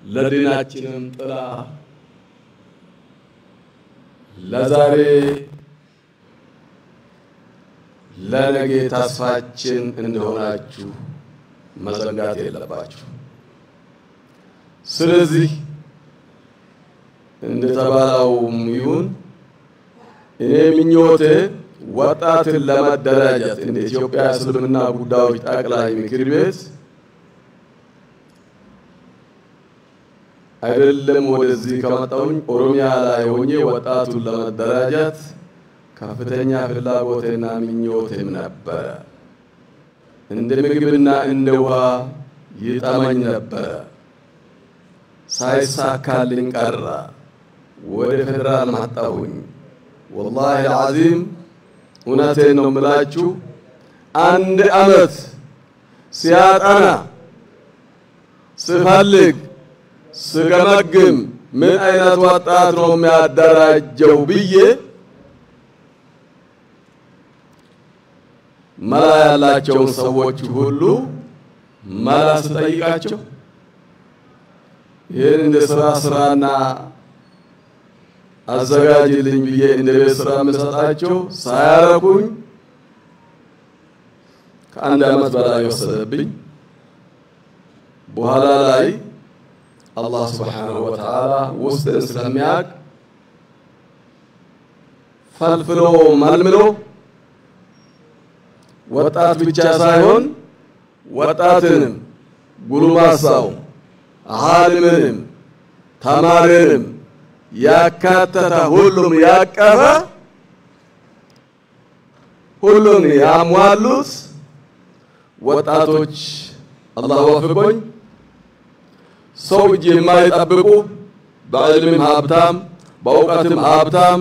S16: ለዲናችንም ጥላ ለዛሬ ለነገ ተስፋችን እንደሆናችሁ መዘንጋት የለባችሁ ስለዚህ እንደተባለውም ይሁን እኔ ምኞቴ ወጣትን ለማደራጀት እንደ ኢትዮጵያ እስልምና ጉዳዮች ጠቅላይ ምክር ቤት አይደለም ወደዚህ ከመጣሁኝ ኦሮሚያ ላይ ሆኜ ወጣቱን ለማደራጀት ከፍተኛ ፍላጎቴና ምኞቴም ነበረ እንደ ምግብና እንደ ውሃ ይጠማኝ ነበረ ሳይሳካልኝ ቀረ ወደ ፌደራል መጣሁኝ والله العظيم እውነቴን ነው የምላችሁ አንድ አመት ሲያጠና ስፈልግ ስገመግም ምን አይነት ወጣት ነው የሚያደራጀው ብዬ መላ ያላቸውን ሰዎች ሁሉ መላ ስጠይቃቸው ይሄን እንደ ስራና አዘጋጅልኝ ብዬ እንደ ቤት ስራ መስጣቸው ሳያረኩኝ ከአንድ አመት በላይ ወሰደብኝ በኋላ ላይ አላህ Subhanahu Wa Ta'ala ውስጥን ስለሚያቅ ፈልፍሎ መልምሎ ወጣት ብቻ ሳይሆን ወጣትንም ጉልማሳው ዓሊምንም ተማሪንም ያካተተ ሁሉም ያቀፈ ሁሉም ያሟሉት ወጣቶች አላህ ወፍቆኝ ሰው እጅ የማይጠብቁ በዕልምም ሀብታም በእውቀትም ሀብታም